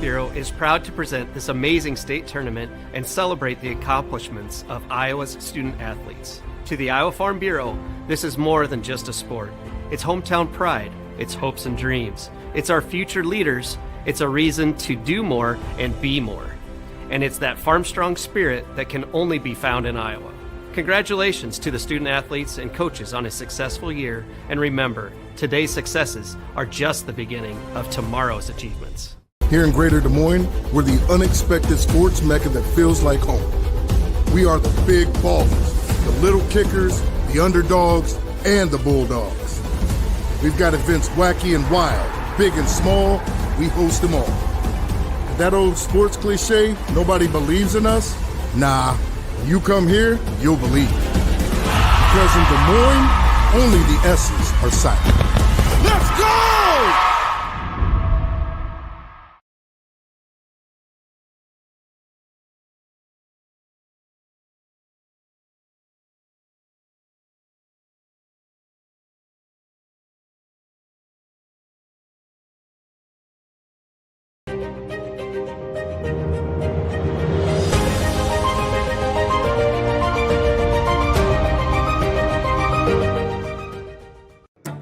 Bureau is proud to present this amazing state tournament and celebrate the accomplishments of Iowa's student athletes. To the Iowa Farm Bureau, this is more than just a sport. It's hometown pride, it's hopes and dreams, it's our future leaders, it's a reason to do more and be more. And it's that farm strong spirit that can only be found in Iowa. Congratulations to the student athletes and coaches on a successful year, and remember, today's successes are just the beginning of tomorrow's achievements. Here in Greater Des Moines, we're the unexpected sports mecca that feels like home. We are the big ballers, the little kickers, the underdogs, and the bulldogs. We've got events wacky and wild, big and small, we host them all. That old sports cliche, nobody believes in us? Nah, you come here, you'll believe it. Because in Des Moines, only the S's are silent. Let's go!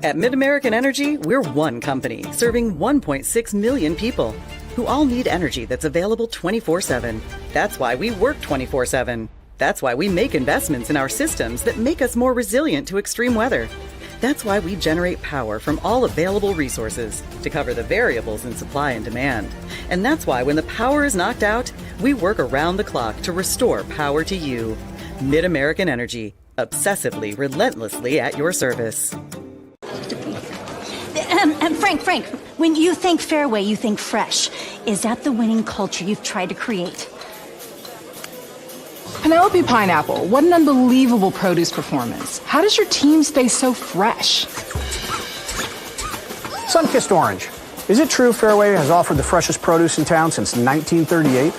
At Mid-American Energy, we're one company serving 1.6 million people who all need energy that's available 24/7. That's why we work 24/7. That's why we make investments in our systems that make us more resilient to extreme weather. That's why we generate power from all available resources to cover the variables in supply and demand. And that's why when the power is knocked out, we work around the clock to restore power to you. Mid-American Energy, obsessively, relentlessly at your service. Frank, when you think Fairway, you think fresh. Is that the winning culture you've tried to create? Penelope Pineapple, what an unbelievable produce performance. How does your team stay so fresh? Sunkissed Orange. Is it true Fairway has offered the freshest produce in town since 1938?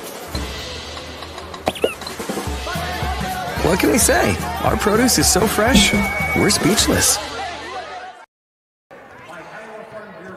What can we say? Our produce is so fresh, we're speechless.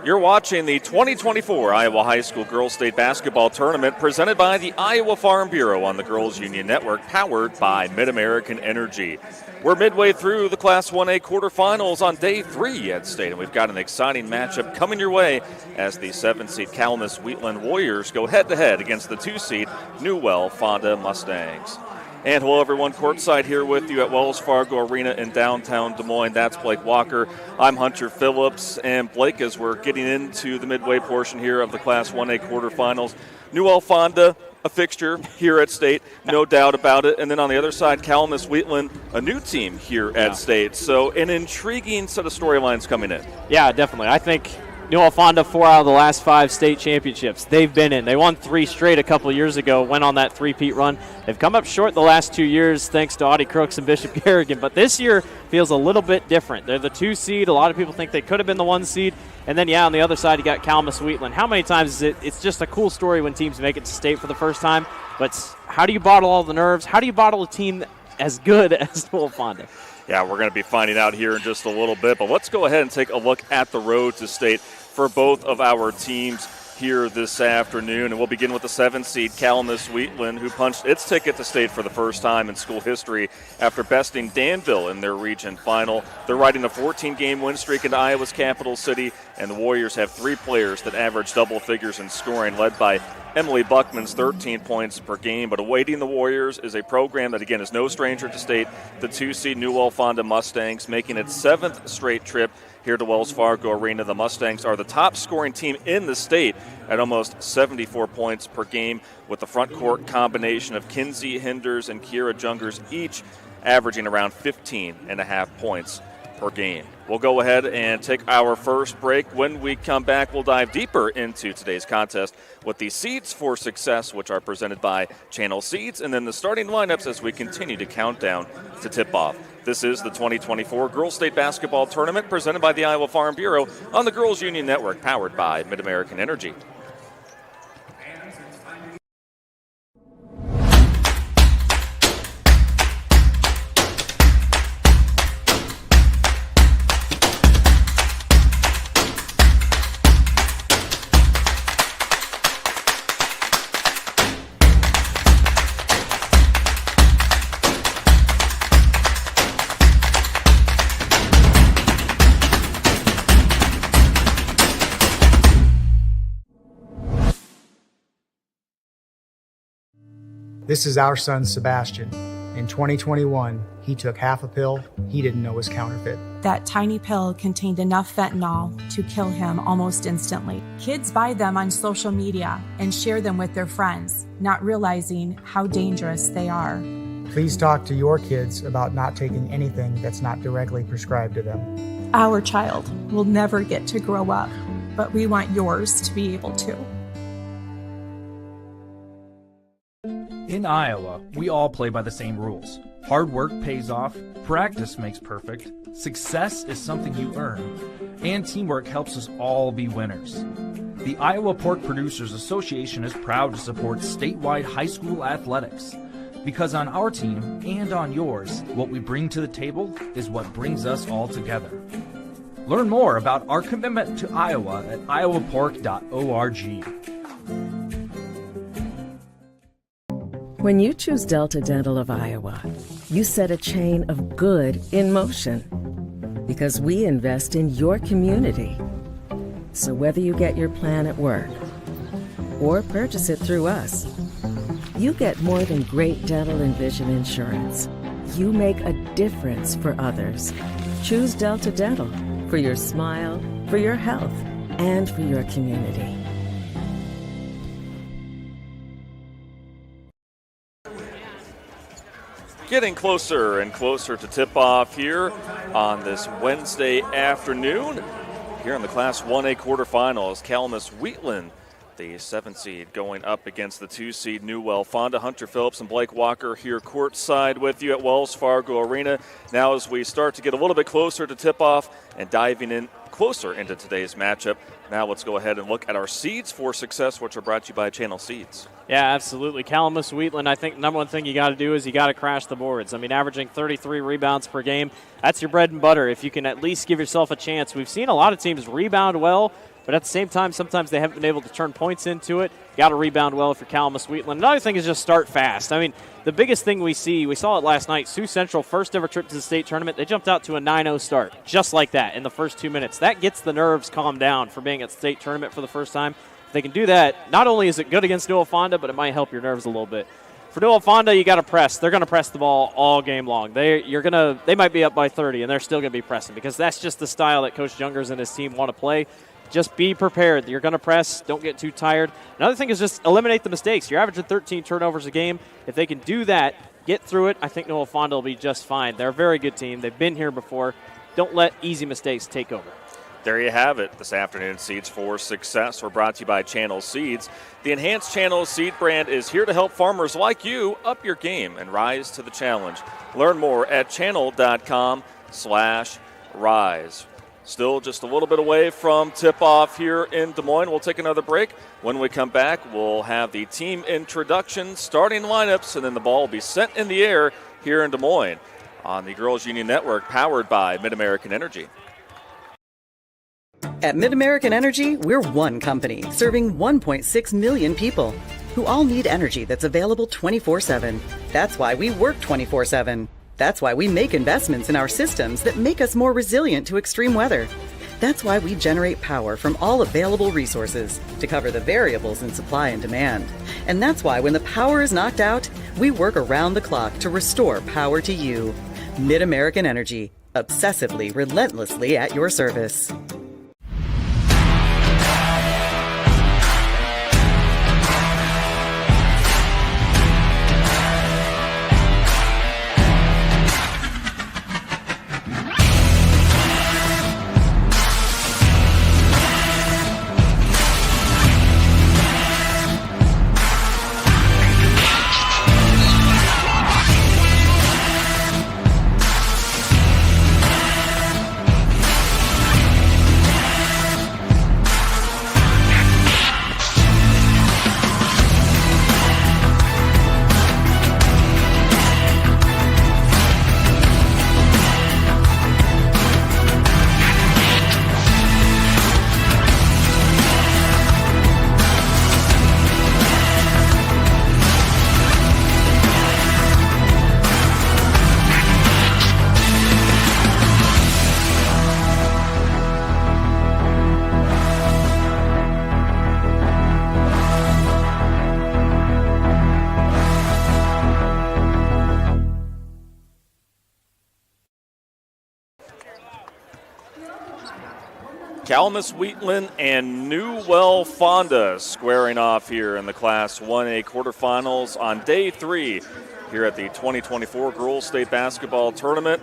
You're watching the 2024 Iowa High School Girls State Basketball Tournament presented by the Iowa Farm Bureau on the Girls Union Network, powered by Mid-American Energy. We're midway through the Class 1A quarterfinals on day 3 at State, and we've got an exciting matchup coming your way as the 7-seed Calamus-Wheatland Warriors go head-to-head against the 2-seed Newell-Fonda Mustangs. And hello, everyone. Courtside here with you at Wells Fargo Arena in downtown Des Moines. That's Blake Walker. I'm Hunter Phillips. And Blake, as we're getting into the midway portion here of the Class 1A quarterfinals, Newell-Fonda, a fixture here at State, no doubt about it. And then on the other side, Calamus-Wheatland, a new team here at State. So an intriguing set of storylines coming in. Yeah, definitely. I think Newell-Fonda, 4 out of the last 5 state championships. They've been in. They won 3 straight a couple years ago, went on that 3-peat run. They've come up short the last 2 years thanks to Audie Crooks and Bishop Garrigan, but this year feels a little bit different. They're the 2 seed. A lot of people think they could have been the 1 seed. And then, on the other side, you got Calamus-Wheatland. How many times is it? It's just a cool story when teams make it to state for the first time, but how do you bottle all the nerves? How do you bottle a team as good as Newell-Fonda? Yeah, we're going to be finding out here in just a little bit, but let's go ahead and take a look at the road to State for both of our teams here this afternoon. And we'll begin with the 7-seed Calamus-Wheatland, who punched its ticket to State for the first time in school history after besting Danville in their region final. They're riding a 14-game win streak into Iowa's capital city, and the Warriors have 3 players that average double figures in scoring, led by Emily Buckman's 13 points per game. But awaiting the Warriors is a program that, again, is no stranger to State, the 2-seed Newell-Fonda Mustangs, making its 7th straight trip here to Wells Fargo Arena. The Mustangs are the top scoring team in the state at almost 74 points per game, with the front court combination of Kinsey Hinders and Kiera Jungers each averaging around 15.5 points per game. We'll go ahead and take our first break. When we come back, we'll dive deeper into today's contest with the Seeds for Success, which are presented by Channel Seeds, and then the starting lineups as we continue to count down to tip-off. This is the 2024 Girls State Basketball Tournament presented by the Iowa Farm Bureau on the Girls Union Network, powered by Mid-American Energy. This is our son, Sebastian. In 2021, he took half a pill he didn't know was counterfeit. That tiny pill contained enough fentanyl to kill him almost instantly. Kids buy them on social media and share them with their friends, not realizing how dangerous they are. Please talk to your kids about not taking anything that's not directly prescribed to them. Our child will never get to grow up, but we want yours to be able to. In Iowa, we all play by the same rules. Hard work pays off, practice makes perfect, success is something you earn, and teamwork helps us all be winners. The Iowa Pork Producers Association is proud to support statewide high school athletics. Because on our team and on yours, what we bring to the table is what brings us all together. Learn more about our commitment to Iowa at iowapork.org. When you choose Delta Dental of Iowa, you set a chain of good in motion because we invest in your community. So whether you get your plan at work or purchase it through us, you get more than great dental and vision insurance. You make a difference for others. Choose Delta Dental for your smile, for your health, and for your community. Getting closer and closer to tip-off here on this Wednesday afternoon. Here in the Class 1A quarterfinals, Calamus-Wheatland, the 7th seed, going up against the 2 seed Newell-Fonda. Hunter Phillips and Blake Walker here courtside with you at Wells Fargo Arena. Now as we start to get a little bit closer to tip-off and diving in closer into today's matchup, now let's go ahead and look at our seeds for success, which are brought to you by Channel Seeds. Yeah, absolutely. Calamus-Wheatland, I think the number one thing you got to do is you got to crash the boards. I mean, averaging 33 rebounds per game, that's your bread and butter. If you can at least give yourself a chance. We've seen a lot of teams rebound well, but at the same time, sometimes they haven't been able to turn points into it. Got to rebound well if you're Calamus-Wheatland. Another thing is just start fast. I mean, the biggest thing we saw it last night, Sioux Central, first ever trip to the state tournament, they jumped out to a 9-0 start, just like that in the first 2 minutes. That gets the nerves calmed down for being at the state tournament for the first time. If they can do that, not only is it good against Newell-Fonda, but it might help your nerves a little bit. For Newell-Fonda, you got to press. They're going to press the ball all game long. They might be up by 30, and they're still going to be pressing because that's just the style that Coach Jungers and his team want to play. Just be prepared. You're going to press. Don't get too tired. Another thing is just eliminate the mistakes. You're averaging 13 turnovers a game. If they can do that, get through it, I think Newell-Fonda will be just fine. They're a very good team. They've been here before. Don't let easy mistakes take over. There you have it. This afternoon's Seeds for Success were brought to you by Channel Seeds. The enhanced Channel Seed brand is here to help farmers like you up your game and rise to the challenge. Learn more at channel.com/rise. Still just a little bit away from tip-off here in Des Moines. We'll take another break. When we come back, we'll have the team introduction, starting lineups, and then the ball will be sent in the air here in Des Moines on the Girls Union Network, powered by Mid-American Energy. At Mid-American Energy, we're one company serving 1.6 million people who all need energy that's available 24/7. That's why we work 24/7. That's why we make investments in our systems that make us more resilient to extreme weather. That's why we generate power from all available resources to cover the variables in supply and demand. And that's why when the power is knocked out, we work around the clock to restore power to you. Mid-American Energy, obsessively, relentlessly at your service. Calamus-Wheatland and Newell-Fonda squaring off here in the Class 1A quarterfinals on day 3 here at the 2024 Girls State Basketball Tournament,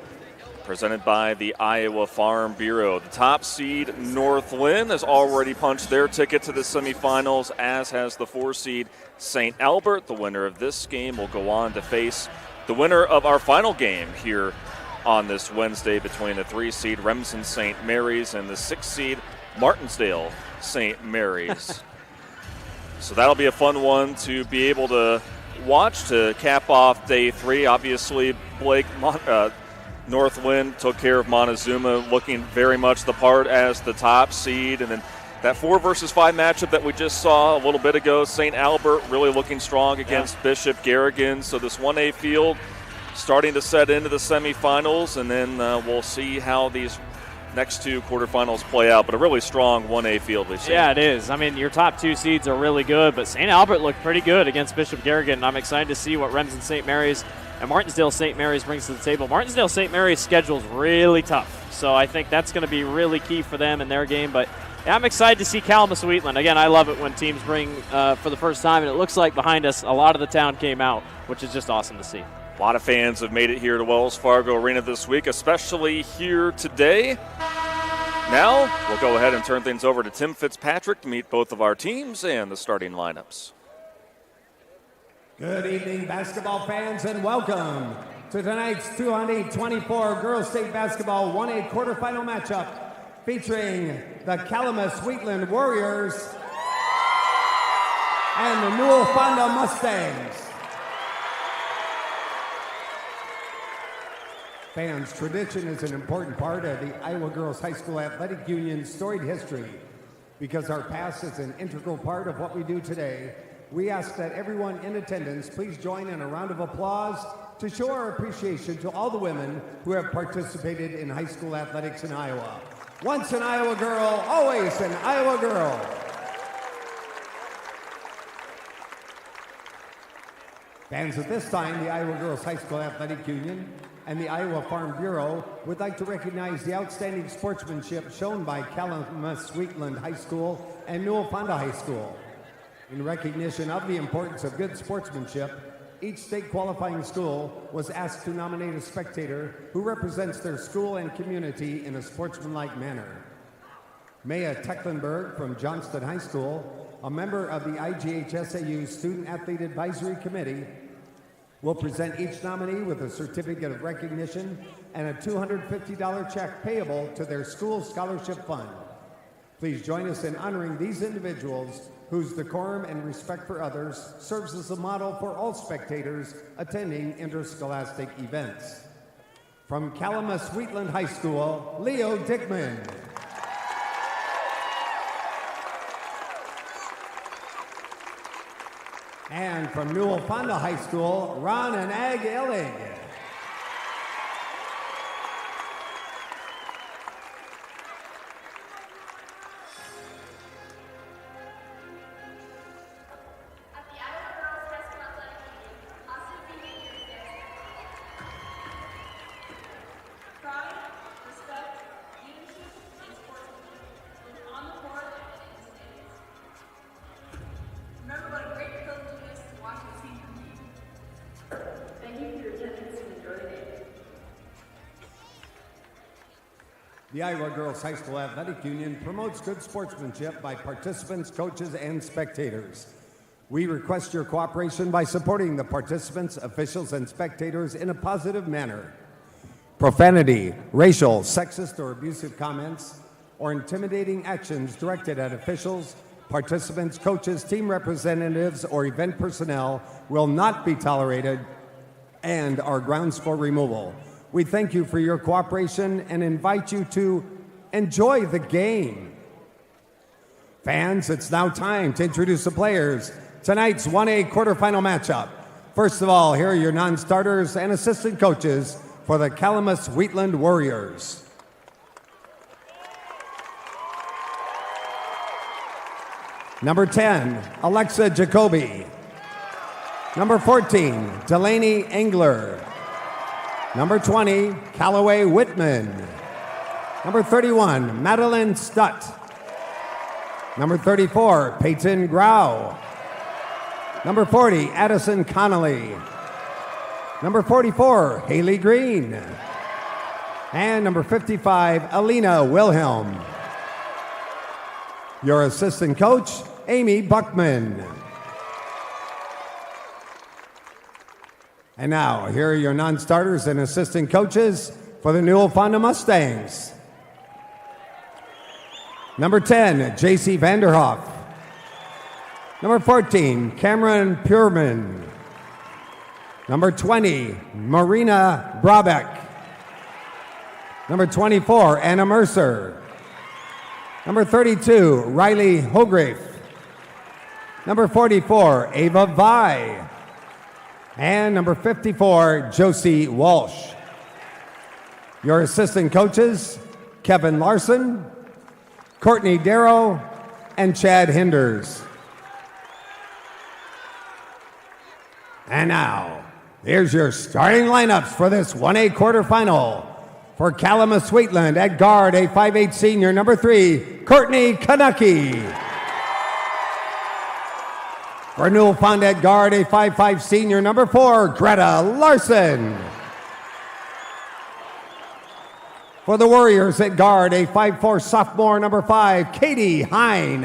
presented by the Iowa Farm Bureau. The top seed, North Lynn, has already punched their ticket to the semifinals, as has the 4 seed, St. Albert. The winner of this game will go on to face the winner of our final game here on this Wednesday between the 3 seed Remsen St. Mary's and the 6 seed Martinsdale St. Mary's. So that'll be a fun one to be able to watch to cap off day 3. Obviously, Blake, North Lynn took care of Montezuma, looking very much the part as the top seed. And then that 4 versus 5 matchup that we just saw a little bit ago, St. Albert really looking strong against Bishop Garrigan. So this 1A field starting to set into the semifinals, and then we'll see how these next 2 quarterfinals play out. But a really strong 1A field we've seen. Yeah, it is. I mean, your top 2 seeds are really good, but St. Albert looked pretty good against Bishop Garrigan. I'm excited to see what Remsen St. Mary's and Martinsdale St. Mary's brings to the table. Martinsdale St. Mary's schedule is really tough, so I think that's going to be really key for them in their game. But yeah, I'm excited to see Calamus-Wheatland. Again, I love it when teams bring for the first time, and it looks like behind us a lot of the town came out, which is just awesome to see. A lot of fans have made it here to Wells Fargo Arena this week, especially here today. Now, we'll go ahead and turn things over to Tim Fitzpatrick to meet both of our teams and the starting lineups. Good evening, basketball fans, and welcome to tonight's 2024 Girls State Basketball 1A quarterfinal matchup featuring the Calamus-Wheatland Warriors and the Newell-Fonda Mustangs. Fans, tradition is an important part of the Iowa Girls High School Athletic Union's storied history. Because our past is an integral part of what we do today, we ask that everyone in attendance please join in a round of applause to show our appreciation to all the women who have participated in high school athletics in Iowa. Once an Iowa girl, always an Iowa girl. Fans, at this time, the Iowa Girls High School Athletic Union and the Iowa Farm Bureau would like to recognize the outstanding sportsmanship shown by Calamus-Wheatland High School and Newell-Fonda High School. In recognition of the importance of good sportsmanship, each state qualifying school was asked to nominate a spectator who represents their school and community in a sportsmanlike manner. Maya Tecklenburg from Johnston High School, a member of the IGHSAU Student Athlete Advisory Committee, will present each nominee with a certificate of recognition and a $250 check payable to their school scholarship fund. Please join us in honoring these individuals whose decorum and respect for others serves as a model for all spectators attending interscholastic events. From Calamus-Wheatland High School, Leo Dickman. And from Newell-Fonda High School, Ron and Ag Illig. The Iowa Girls High School Athletic Union promotes good sportsmanship by participants, coaches, and spectators. We request your cooperation by supporting the participants, officials, and spectators in a positive manner. Profanity, racial, sexist, or abusive comments, or intimidating actions directed at officials, participants, coaches, team representatives, or event personnel will not be tolerated and are grounds for removal. We thank you for your cooperation and invite you to enjoy the game. Fans, it's now time to introduce the players. Tonight's 1A quarterfinal matchup. First of all, here are your non-starters and assistant coaches for the Calamus-Wheatland Warriors. Number 10, Alexa Jacoby. Number 14, Delaney Engler. Number 20, Callaway Whitman. Number 31, Madeline Stutt. Number 34, Peyton Grau. Number 40, Addison Connolly. Number 44, Haley Green. And number 55, Alina Wilhelm. Your assistant coach, Amy Buckman. And now, here are your non-starters and assistant coaches for the Newell-Fonda Mustangs. Number 10, J.C. Vanderhoff. Number 14, Cameron Pureman. Number 20, Marina Brabeck. Number 24, Anna Mercer. Number 32, Riley Hografe. Number 44, Ava Vi. And number 54, Josie Walsh. Your assistant coaches, Kevin Larson, Courtney Darrow, and Chad Hinders. And now, here's your starting lineups for this 1A quarterfinal. For Calamus-Wheatland at guard, a 5'8" senior, number 3, Courtney Kanucky. For Newell-Fonda at guard, a 5'5" senior, number 4, Greta Larson. For the Warriors at guard, a 5'4" sophomore, number 5, Katie Hine.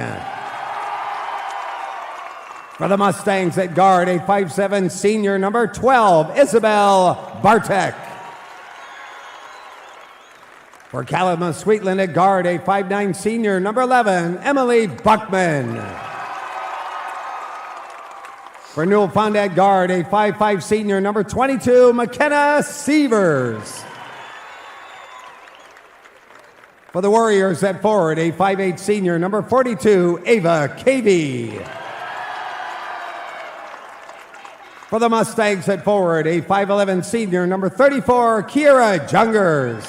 For the Mustangs at guard, a 5'7" senior, number 12, Isabel Bartek. For Calamus-Wheatland at guard, a 5'9" senior, number 11, Emily Buckman. For Newell-Fonda at guard, a 5'5" senior, number 22, McKenna Sievers. For the Warriors at forward, a 5'8" senior, number 42, Ava Cavey. For the Mustangs at forward, a 5'11" senior, number 34, Kiera Jungers.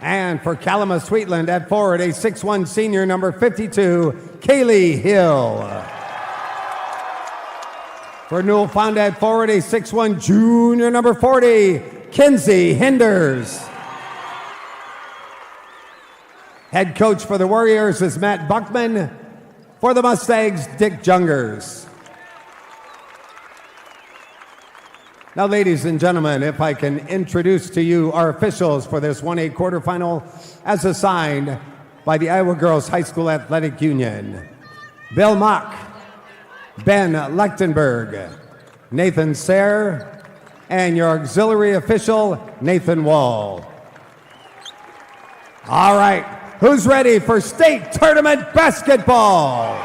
And for Calamus-Wheatland at forward, a 6'1" senior, number 52, Kaylee Hill. For Newell-Fonda at forward, a 6'1" junior, number 40, Kinsey Hinders. Head coach for the Warriors is Matt Buckman. For the Mustangs, Dick Jungers. Now, ladies and gentlemen, if I can introduce to you our officials for this 1A quarterfinal as assigned by the Iowa Girls High School Athletic Union. Bill Mock, Ben Lechtenberg, Nathan Sayre, and your auxiliary official, Nathan Wall. All right, who's ready for state tournament basketball?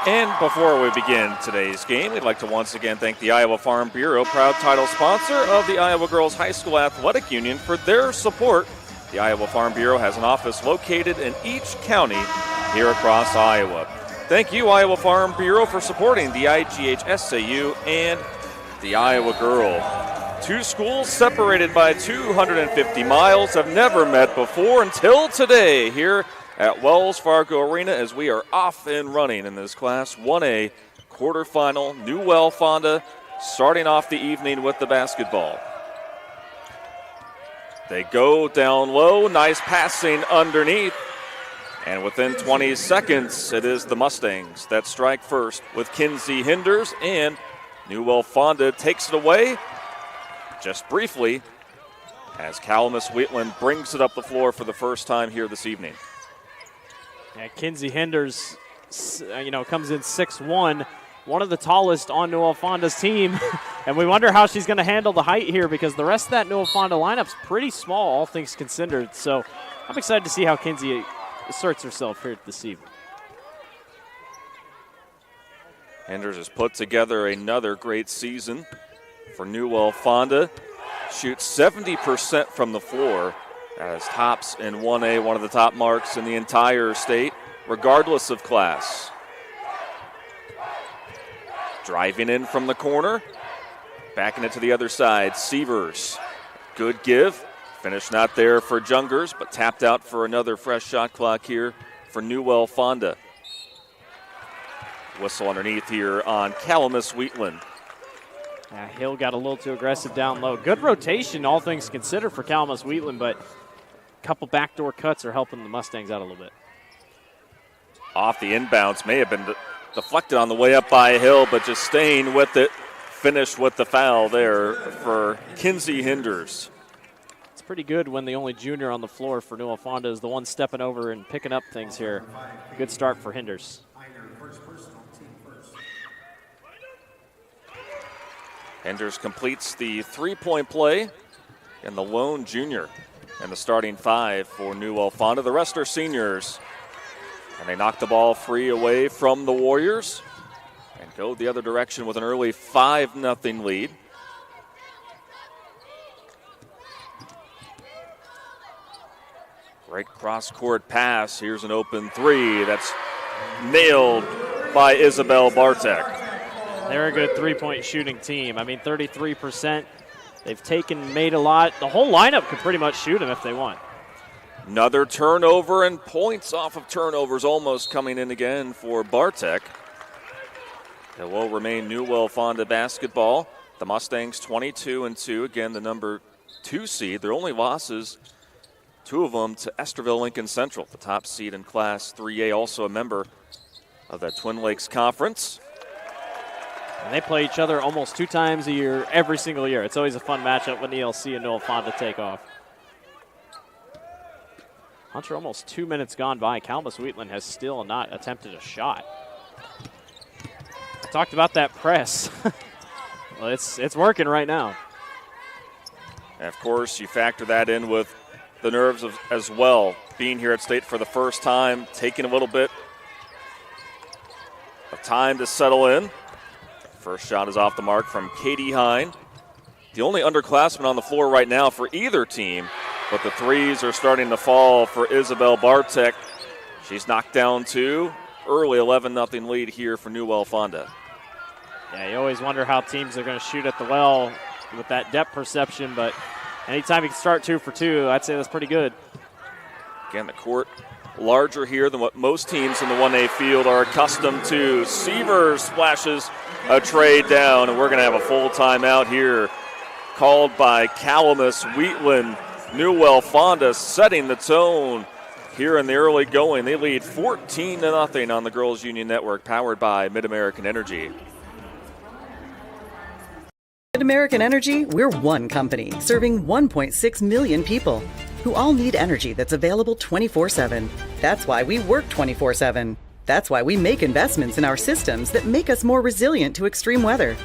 And before we begin today's game, we'd like to once again thank the Iowa Farm Bureau, proud title sponsor of the Iowa Girls High School Athletic Union, for their support. The Iowa Farm Bureau has an office located in each county here across Iowa. Thank you, Iowa Farm Bureau, for supporting the IGHSAU and the Iowa Girl. Two schools separated by 250 miles have never met before until today here at Wells Fargo Arena, as we are off and running in this Class 1A quarterfinal. Newell-Fonda starting off the evening with the basketball. They go down low, nice passing underneath, and within 20 seconds, it is the Mustangs that strike first with Kinsey Hinders, and Newell-Fonda takes it away just briefly as Calamus-Wheatland brings it up the floor for the first time here this evening. Yeah, Kinsey Hinders, comes in 6'1", one of the tallest on Newell-Fonda's team. And we wonder how she's going to handle the height here, because the rest of that Newell-Fonda lineup's pretty small, all things considered. So I'm excited to see how Kinsey asserts herself here this evening. Hinders has put together another great season for Newell-Fonda. Shoots 70% from the floor, as tops in 1A, one of the top marks in the entire state, regardless of class. Driving in from the corner, backing it to the other side, Sievers. Good give. Finish not there for Jungers, but tapped out for another fresh shot clock here for Newell-Fonda. Whistle underneath here on Calamus-Wheatland. Yeah, Hill got a little too aggressive down low. Good rotation, all things considered, for Calamus-Wheatland, but a couple backdoor cuts are helping the Mustangs out a little bit. Off the inbounds, may have been deflected on the way up by Hill, but just staying with it. Finished with the foul there for Kinsey Hinders. It's pretty good when the only junior on the floor for Newell-Fonda is the one stepping over and picking up things here. Good start for Hinders. Hinders completes the three-point play, and the lone junior and the starting five for Newell-Fonda. The rest are seniors, and they knock the ball free away from the Warriors and go the other direction with an early 5-0 lead. Great cross-court pass. Here's an open three that's nailed by Isabel Bartek. They're a good three-point shooting team. I mean, 33%. They've made a lot. The whole lineup could pretty much shoot them if they want. Another turnover, and points off of turnovers almost coming in again for Bartek. It will remain Newell-Fonda basketball. The Mustangs 22-2. Again, the number 2 seed. Their only losses, 2 of them to Esterville Lincoln Central, the top seed in Class 3A, also a member of the Twin Lakes Conference. And they play each other almost 2 times a year, every single year. It's always a fun matchup when ELC and Newell-Fonda take off. Hunter, almost 2 minutes gone by. Calamus-Wheatland has still not attempted a shot. I talked about that press. Well, it's working right now. And of course, you factor that in with the nerves as well. Being here at State for the first time, taking a little bit of time to settle in. First shot is off the mark from Katie Hine. The only underclassman on the floor right now for either team, but the threes are starting to fall for Isabel Bartek. She's knocked down 2. Early 11-0 lead here for Newell-Fonda. Yeah, you always wonder how teams are going to shoot at the well with that depth perception, but anytime you can start 2 for 2, I'd say that's pretty good. Again, the court larger here than what most teams in the 1A field are accustomed to. Severs splashes a trade down, and we're going to have a full timeout here called by Calamus-Wheatland. Newell-Fonda setting the tone here in the early going. They lead 14-0 on the Girls Union Network, powered by Mid-American Energy. Mid-American Energy, we're one company serving 1.6 million people who all need energy that's available 24/7. That's why we work 24/7. That's why we make investments in our systems that make us more resilient to extreme weather.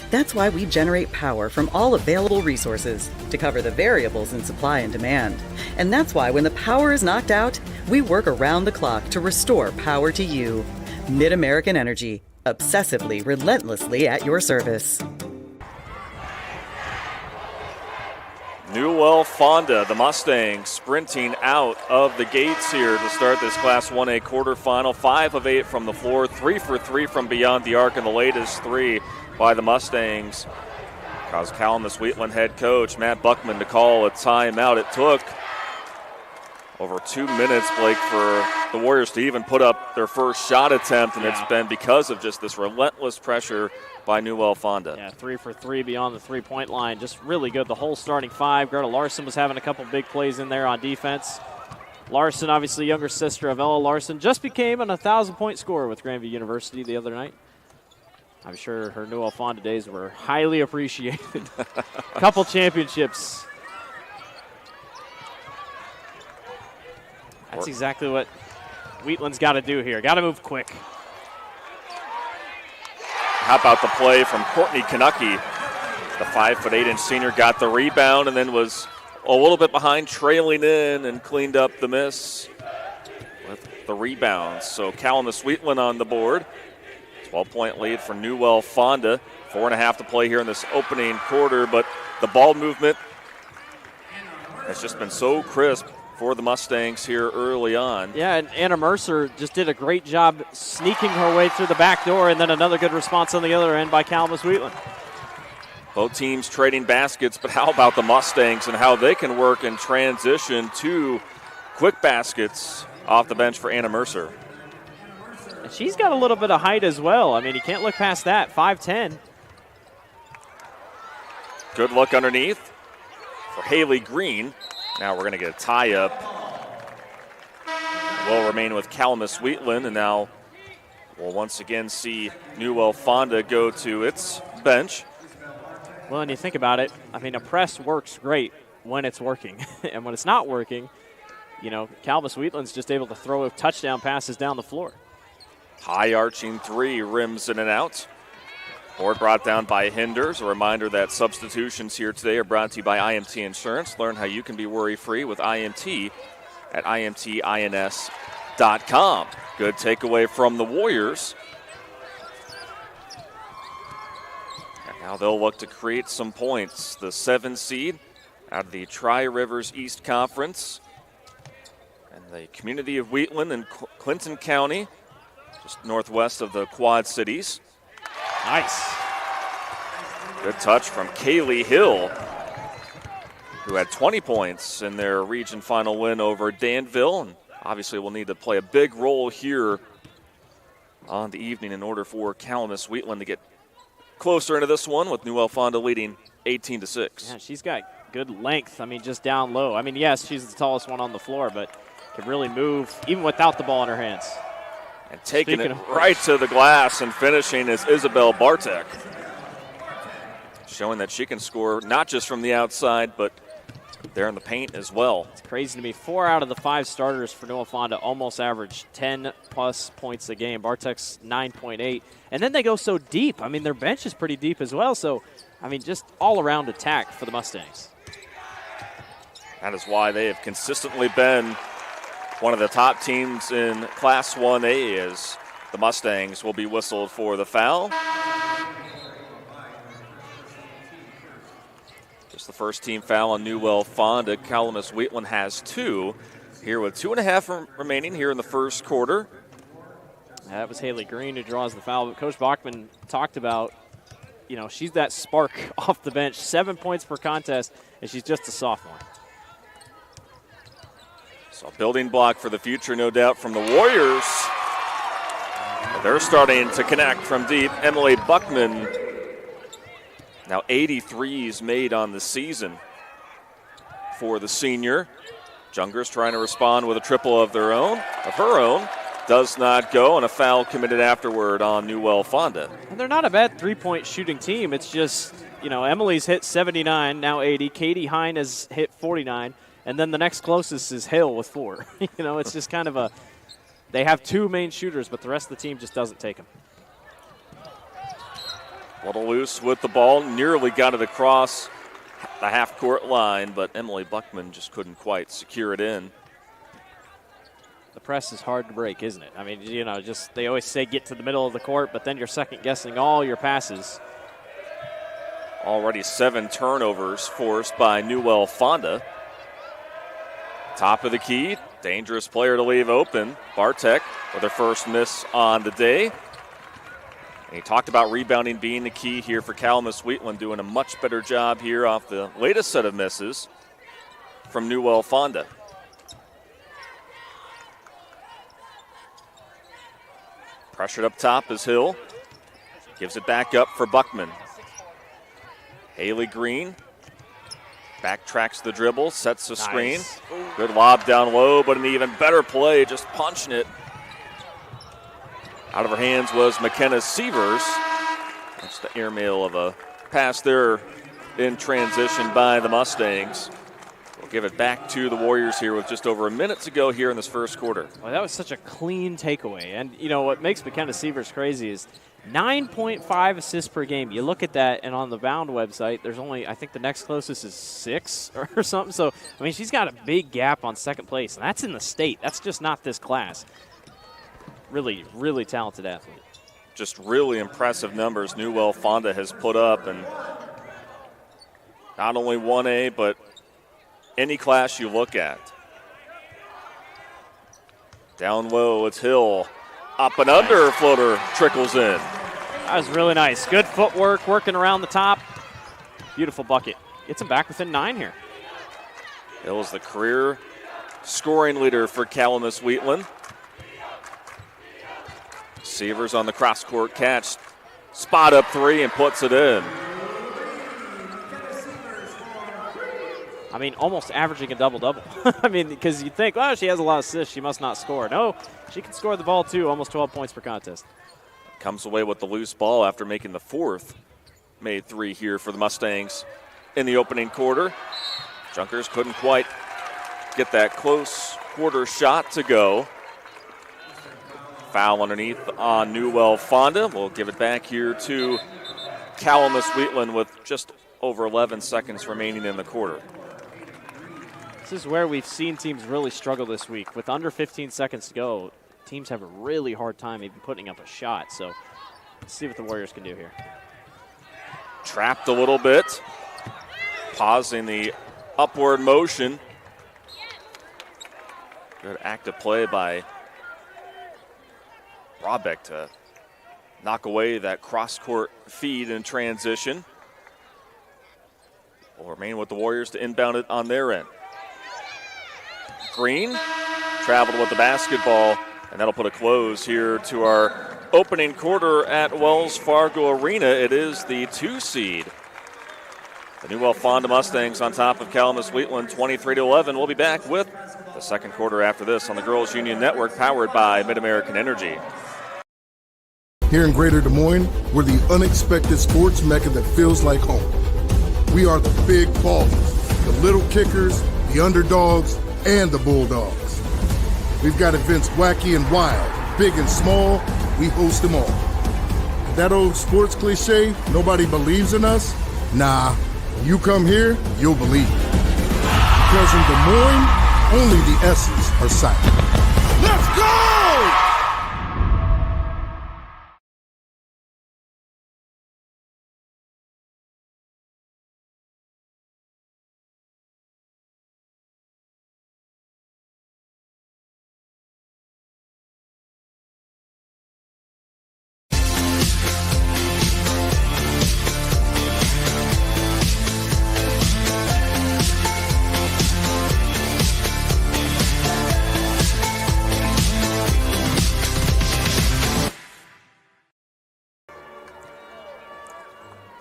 That's why we generate power from all available resources to cover the variables in supply and demand. And that's why when the power is knocked out, we work around the clock to restore power to you. Mid-American Energy, obsessively, relentlessly at your service. Newell-Fonda, the Mustangs, sprinting out of the gates here to start this Class 1A quarterfinal. 5 of 8 from the floor, 3 for 3 from beyond the arc, and the latest 3 by the Mustangs caused Calamus-Wheatland head coach Matt Buckman to call a timeout. It took over 2 minutes, Blake, for the Warriors to even put up their first shot attempt, and it's been because of just this relentless pressure by Newell-Fonda. Yeah, 3 for 3 beyond the three-point line. Just really good. The whole starting 5. Gerda Larson was having a couple big plays in there on defense. Larson, obviously younger sister of Ella Larson, just became an 1,000-point scorer with Grandview University the other night. I'm sure her Newell-Fonda days were highly appreciated. Couple championships. That's exactly what Wheatland's got to do here. Got to move quick. How about the play from Courtney Kanucky? The 5'8" senior got the rebound and then was a little bit behind, trailing in, and cleaned up the miss with the rebound. So Calamus-Wheatland on the board. 12-point lead for Newell-Fonda. 4.5 to play here in this opening quarter, but the ball movement has just been so crisp for the Mustangs here early on. Yeah, and Anna Mercer just did a great job sneaking her way through the back door, and then another good response on the other end by Calamus-Wheatland. Both teams trading baskets, but how about the Mustangs and how they can work in transition to quick baskets off the bench for Anna Mercer. And she's got a little bit of height as well. I mean, you can't look past that, 5'10". Good look underneath for Haley Green. Now we're going to get a tie-up. Will remain with Calamus-Wheatland, and now we'll once again see Newell-Fonda go to its bench. Well, and you think about it, I mean, a press works great when it's working. And when it's not working, you know, Calamus-Wheatland's just able to throw touchdown passes down the floor. High arching three, rims in and out. Board brought down by Hinders. A reminder that substitutions here today are brought to you by IMT Insurance. Learn how you can be worry-free with IMT at imtins.com. Good takeaway from the Warriors. And now they'll look to create some points. The 7 seed out of the Tri-Rivers East Conference. And the community of Wheatland and Clinton County, just northwest of the Quad Cities. Nice. Good touch from Kaylee Hill, who had 20 points in their region final win over Danville. And obviously will need to play a big role here on the evening in order for Calamus-Wheatland to get closer into this one, with Newell-Fonda leading 18-6. Yeah, she's got good length. I mean, just down low. I mean, yes, she's the tallest one on the floor, but can really move even without the ball in her hands. And taking it right to the glass and finishing is Isabel Bartek. Showing that she can score not just from the outside, but there in the paint as well. It's crazy to me. 4 out of the 5 starters for Newell-Fonda almost averaged 10-plus points a game. Bartek's 9.8. And then they go so deep. I mean, their bench is pretty deep as well. So, I mean, just all-around attack for the Mustangs. That is why they have consistently been one of the top teams in Class 1A, as the Mustangs will be whistled for the foul. Just the first team foul on Newell-Fonda. Calamus-Wheatland has 2 here with 2.5 remaining here in the first quarter. That was Haley Green who draws the foul. But Coach Bachman talked about, you know, she's that spark off the bench. 7 points per contest, and she's just a sophomore. So building block for the future, no doubt, from the Warriors. But they're starting to connect from deep. Emily Buckman, now 83s made on the season for the senior. Jungers trying to respond with a triple of her own. Does not go, and a foul committed afterward on Newell-Fonda. And they're not a bad three-point shooting team. It's just, you know, Emily's hit 79, now 80. Katie Hine has hit 49. And then the next closest is Hill with 4. You know, it's just kind of they have 2 main shooters, but the rest of the team just doesn't take them. Little loose with the ball, nearly got it across the half-court line, but Emily Buckman just couldn't quite secure it in. The press is hard to break, isn't it? I mean, you know, just they always say get to the middle of the court, but then you're second-guessing all your passes. Already 7 turnovers forced by Newell-Fonda. Top of the key, dangerous player to leave open. Bartek with her first miss on the day. And he talked about rebounding being the key here for Calamus-Wheatland, doing a much better job here off the latest set of misses from Newell-Fonda. Pressured up top is Hill. Gives it back up for Buckman. Haley Green backtracks the dribble, sets the screen. Good lob down low, but an even better play, just punching it. Out of her hands was McKenna Sievers. That's the airmail of a pass there in transition by the Mustangs. We'll give it back to the Warriors here with just over a minute to go here in this first quarter. Well, that was such a clean takeaway. And, you know, what makes McKenna Sievers crazy is 9.5 assists per game. You look at that, and on the Bound website, there's only, I think the next closest is 6 or something. So, I mean, she's got a big gap on second place, and that's in the state. That's just not this class. Really, really talented athlete. Just really impressive numbers Newell-Fonda has put up, and not only 1A, but any class you look at. Down low, it's Hill. Up and under, floater trickles in. That was really nice. Good footwork, working around the top. Beautiful bucket. Gets him back within 9 here. Hill is the career scoring leader for Calamus-Wheatland. Sievers on the cross-court catch. Spot up 3 and puts it in. I mean, almost averaging a double-double. I mean, because you think, oh, she has a lot of assists, she must not score. No, she can score the ball too, almost 12 points per contest. Comes away with the loose ball after making the fourth made three here for the Mustangs in the opening quarter. Junkers couldn't quite get that close quarter shot to go. Foul underneath on Newell-Fonda. We'll give it back here to Calamus-Wheatland with just over 11 seconds remaining in the quarter. This is where we've seen teams really struggle this week. With under 15 seconds to go, teams have a really hard time even putting up a shot. So let's see what the Warriors can do here. Trapped a little bit. Pausing the upward motion. Good active play by Brabeck to knock away that cross-court feed in transition. Will remain with the Warriors to inbound it on their end. Green traveled with the basketball, and that'll put a close here to our opening quarter at Wells Fargo Arena. It is the 2 seed. The Newell-Fonda Mustangs on top of Calamus-Wheatland 23-11. We'll be back with the second quarter after this on the Girls Union Network, powered by Mid-American Energy. Here in Greater Des Moines, we're the unexpected sports mecca that feels like home. We are the big ballers, the little kickers, the underdogs, and the bulldogs. We've got events wacky and wild, big and small, we host them all. That old sports cliche, nobody believes in us? Nah, when you come here, you'll believe it. Because in Des Moines, only the S's are silent. Let's go!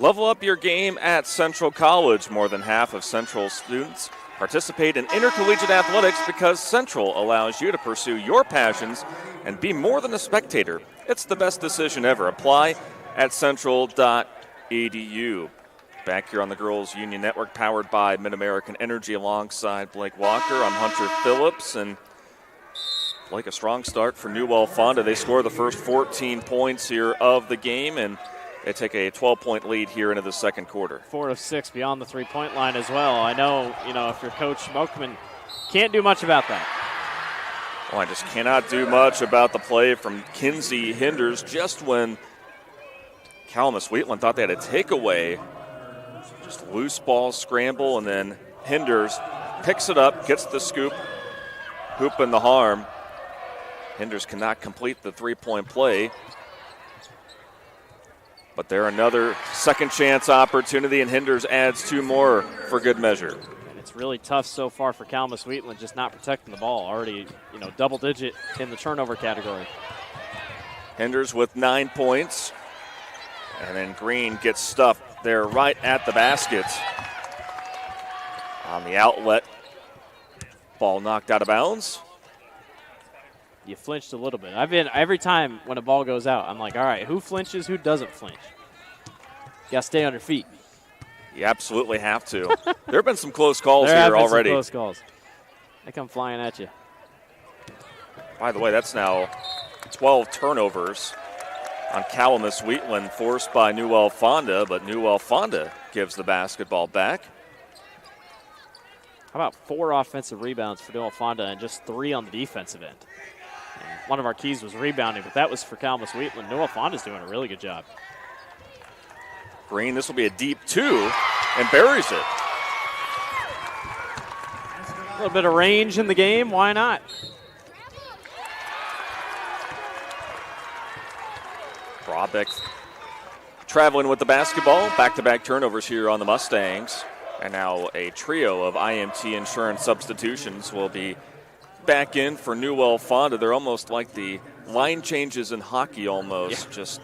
Level up your game at Central College. More than half of Central students participate in intercollegiate athletics because Central allows you to pursue your passions and be more than a spectator. It's the best decision ever. Apply at central.edu. Back here on the Girls Union Network, powered by Mid-American Energy, alongside Blake Walker. I'm Hunter Phillips, and Blake, a strong start for Newell-Fonda. They score the first 14 points here of the game, and they take a 12-point lead here into the second quarter. 4 of 6 beyond the three-point line as well. I know, if you're Coach Moakman, can't do much about that. Well, I just cannot do much about the play from Kinsey Hinders. Just when Calamus-Wheatland thought they had a takeaway, just loose ball scramble, and then Hinders picks it up, gets the scoop, hoop in the harm. Hinders cannot complete the three-point play. But they're another second chance opportunity, and Hinders adds 2 more for good measure. And it's really tough so far for Calamus-Wheatland, just not protecting the ball. Already, double digit in the turnover category. Hinders with 9 points. And then Green gets stuffed there right at the basket. On the outlet, ball knocked out of bounds. You flinched a little bit. Every time when a ball goes out, I'm like, all right, who flinches, who doesn't flinch? You got to stay on your feet. You absolutely have to. There have been some close calls here already. Some close calls. They come flying at you. By the way, that's now 12 turnovers on Calamus-Wheatland, forced by Newell-Fonda, but Newell-Fonda gives the basketball back. How about 4 offensive rebounds for Newell-Fonda and just 3 on the defensive end? And one of our keys was rebounding, but that was for Calamus-Wheatland. Newell-Fonda's doing a really good job. Green, this will be a deep 2, and buries it. A little bit of range in the game, why not? Brabeck traveling with the basketball. Back-to-back turnovers here on the Mustangs. And now a trio of IMT insurance substitutions will be back in for Newell-Fonda. They're almost like the line changes in hockey almost. Yeah. Just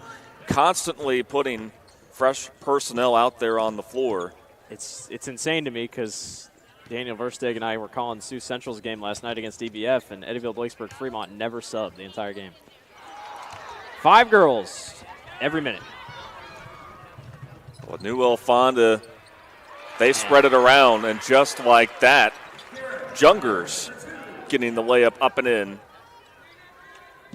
constantly putting fresh personnel out there on the floor. It's insane to me because Daniel Versteg and I were calling Sioux Central's game last night against DBF, and Eddyville Blakesburg Fremont never subbed the entire game. 5 girls every minute. Well, Newell-Fonda, they spread it around, and just like that, Jungers getting the layup up and in.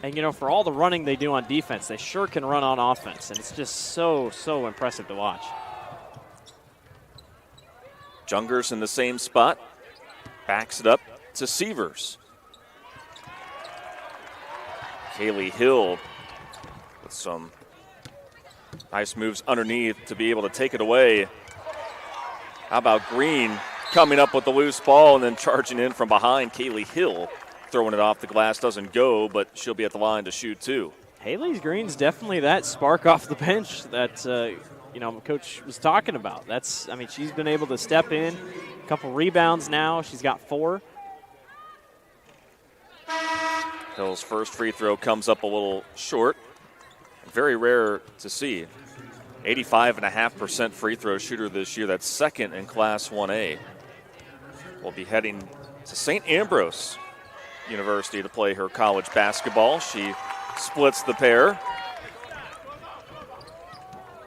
And, you know, for all the running they do on defense, they sure can run on offense, and it's just so impressive to watch. Jungers in the same spot, backs it up to Sievers. Kaylee Hill with some nice moves underneath to be able to take it away. How about Green coming up with the loose ball and then charging in from behind? Kaylee Hill throwing it off the glass, doesn't go, but she'll be at the line to shoot too. Haley Green's definitely that spark off the bench that you know, Coach was talking about. That's, I mean, she's been able to step in, a couple rebounds now. She's got 4. Hill's first free throw comes up a little short. Very rare to see. 85.5% free throw shooter this year. That's second in Class 1A. We'll be heading to St. Ambrose University to play her college basketball. She splits the pair.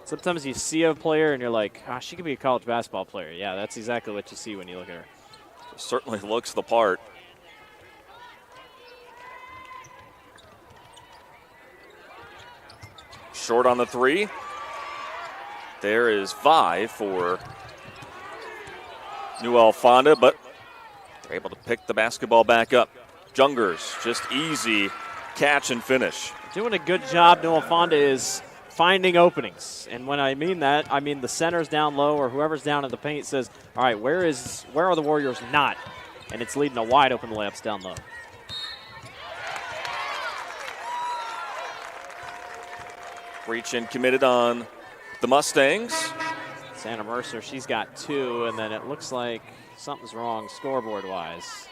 Sometimes you see a player and you're like, ah, she could be a college basketball player. Yeah, that's exactly what you see when you look at her. Certainly looks the part. Short on the 3. There is Vi for Newell-Fonda, but they're able to pick the basketball back up. Jungers, just easy catch and finish. Doing a good job, Newell-Fonda is finding openings. And when I mean that, I mean the center's down low or whoever's down in the paint says, all right, where are the Warriors not? And it's leading to wide open layups down low. Reach in committed on the Mustangs. Santa Mercer, she's got 2, and then it looks like something's wrong scoreboard-wise.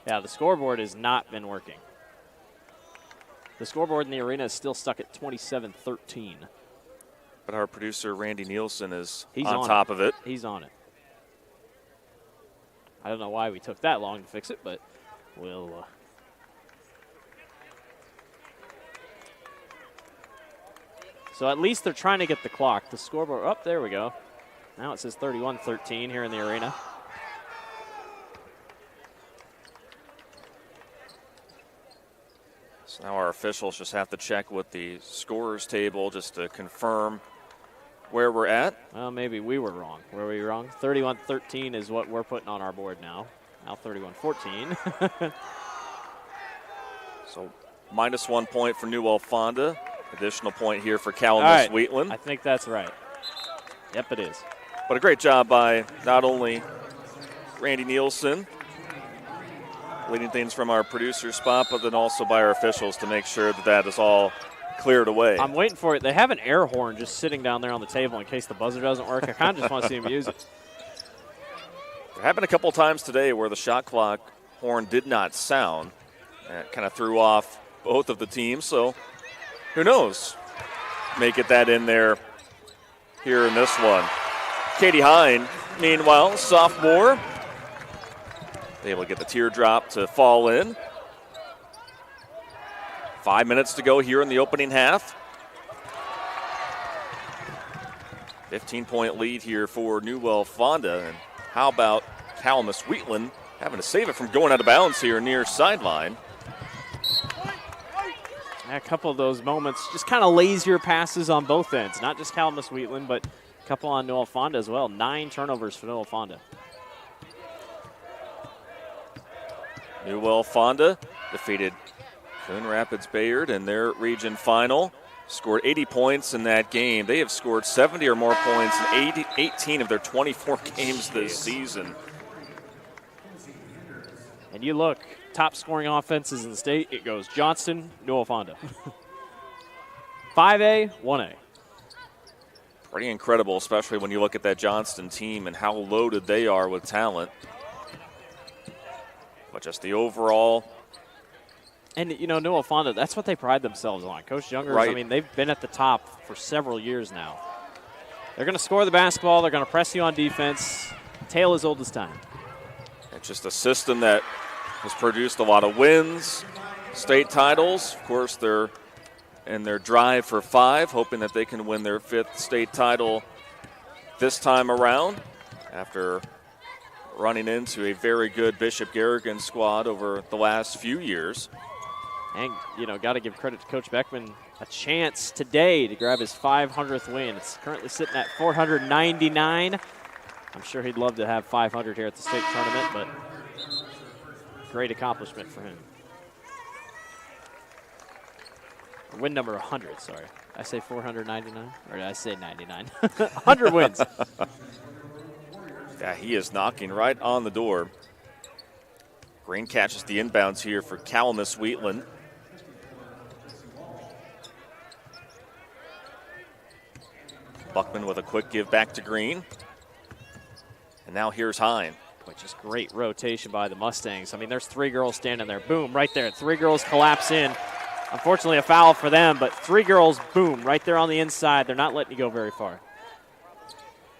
Yeah, the scoreboard has not been working. The scoreboard in the arena is still stuck at 27-13. But our producer, Randy Nielsen, is He's on top of it. He's on it. I don't know why we took that long to fix it, but we'll... So at least they're trying to get the clock. The scoreboard, oh, there we go. Now it says 31-13 here in the arena. So now our officials just have to check with the scorers table just to confirm where we're at. Well, maybe we were wrong. Were we wrong? 31-13 is what we're putting on our board now. Now 31-14. So minus 1 point for Newell-Fonda. Additional point here for Calamus-Wheatland. Right. I think that's right. Yep, it is. But a great job by not only Randy Nielsen, leading things from our producer spot, but then also by our officials to make sure that that is all cleared away. I'm waiting for it. They have an air horn just sitting down there on the table in case the buzzer doesn't work. I kind of just want to see them use it. There have been a couple times today where the shot clock horn did not sound. That kind of threw off both of the teams, so who knows? May get that in there here in this one. Katie Hine, meanwhile, sophomore, able to get the teardrop to fall in. 5 minutes to go here in the opening half. 15-point lead here for Newell-Fonda. And how about Calamus-Wheatland having to save it from going out of bounds here near sideline? A couple of those moments, just kind of lazier passes on both ends. Not just Calamus-Wheatland, but a couple on Newell-Fonda as well. 9 turnovers for Newell-Fonda. Newell-Fonda defeated Coon Rapids-Bayard in their region final. Scored 80 points in that game. They have scored 70 or more points in 18 of their 24 games this season. And you look, top scoring offenses in the state, it goes Johnston, Newell-Fonda. 5A, 1A. Pretty incredible, especially when you look at that Johnston team and how loaded they are with talent. But just the overall. And, you know, Newell-Fonda, that's what they pride themselves on. Coach Jungers, right. I mean, they've been at the top for several years now. They're going to score the basketball. They're going to press you on defense. Tale as old as time. It's just a system that has produced a lot of wins, state titles. Of course, they're in their drive for 5, hoping that they can win their 5th state title this time around after running into a very good Bishop Garrigan squad over the last few years. And, got to give credit to Coach Beckman, a chance today to grab his 500th win. It's currently sitting at 499. I'm sure he'd love to have 500 here at the state tournament, but great accomplishment for him. Win number 100, sorry. Did I say 499? Or did I say 99? 100 wins. Yeah, he is knocking right on the door. Green catches the inbounds here for Calamus-Wheatland. Buckman with a quick give back to Green. And now here's Hine. Boy, just great rotation by the Mustangs. I mean, there's 3 girls standing there. Boom, right there. 3 girls collapse in. Unfortunately, a foul for them, but 3 girls, boom, right there on the inside. They're not letting you go very far.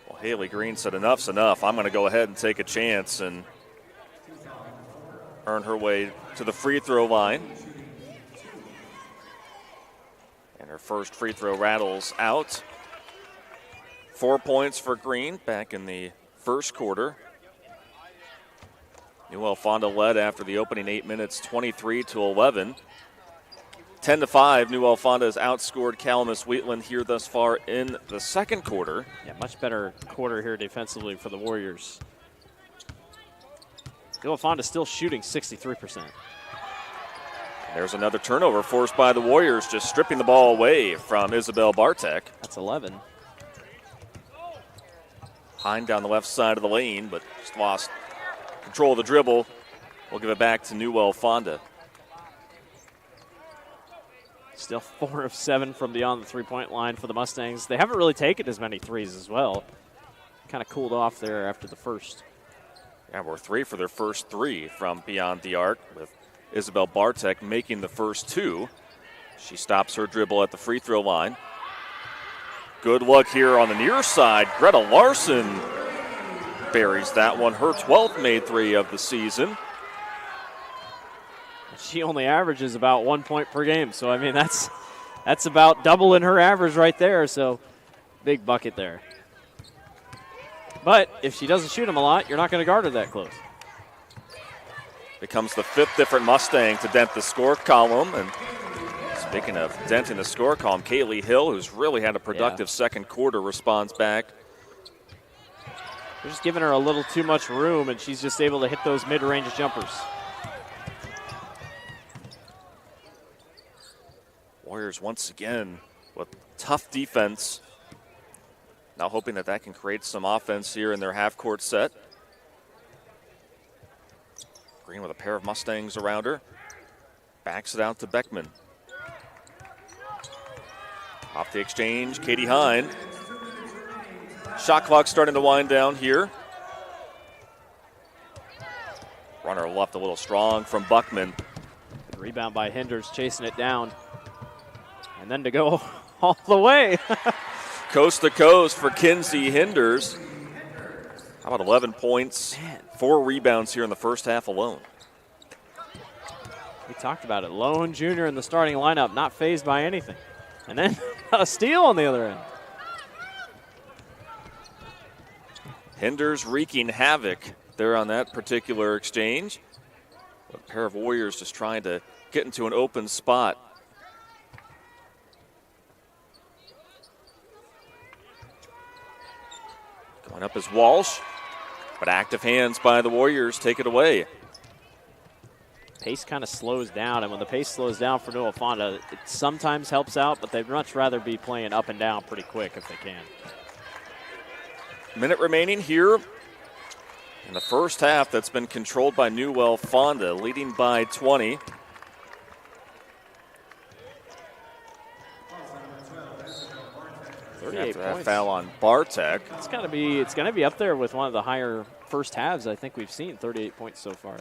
Well, Haley Green said enough's enough. I'm going to go ahead and take a chance and earn her way to the free throw line. And her first free throw rattles out. 4 points for Green back in the first quarter. Newell-Fonda led after the opening 8 minutes, 23-11. 10-5, Newell-Fonda has outscored Calamus-Wheatland here thus far in the second quarter. Yeah, much better quarter here defensively for the Warriors. Newell-Fonda still shooting 63%. There's another turnover forced by the Warriors, just stripping the ball away from Isabel Bartek. That's 11. Hine down the left side of the lane, but just lost control of the dribble. We'll give it back to Newell-Fonda. Still 4 of 7 from beyond the three-point line for the Mustangs. They haven't really taken as many threes as well. Kind of cooled off there after the first. Yeah, we're 3 for their first 3 from beyond the arc, with Isabel Bartek making the first 2. She stops her dribble at the free throw line. Good luck here on the near side. Greta Larson buries that one. Her 12th made 3 of the season. She only averages about 1 point per game. So, I mean, that's about doubling her average right there. So, big bucket there. But if she doesn't shoot them a lot, you're not going to guard her that close. Becomes the 5th different Mustang to dent the score column. And speaking of denting the score column, Kaylee Hill, who's really had a productive second quarter, responds back. They're just giving her a little too much room, and she's just able to hit those mid-range jumpers. Warriors once again with tough defense. Now hoping that that can create some offense here in their half-court set. Green with a pair of Mustangs around her. Backs it out to Beckman. Off the exchange, Katie Hine. Shot clock starting to wind down here. Runner left a little strong from Buckman. Good rebound by Hinders, chasing it down. And then to go all the way. Coast to coast for Kinsey Hinders. How about 11 points, 4 rebounds here in the first half alone. We talked about it. Lone Jr. in the starting lineup, not fazed by anything. And then a steal on the other end. Hinders wreaking havoc there on that particular exchange. A pair of Warriors just trying to get into an open spot. Going up is Walsh, but active hands by the Warriors take it away. Pace kind of slows down, and when the pace slows down for Newell-Fonda, it sometimes helps out, but they'd much rather be playing up and down pretty quick if they can. Minute remaining here in the first half that's been controlled by Newell-Fonda, leading by 20. After that foul on Bartek. It's going to be up there with one of the higher first halves I think we've seen, 38 points so far.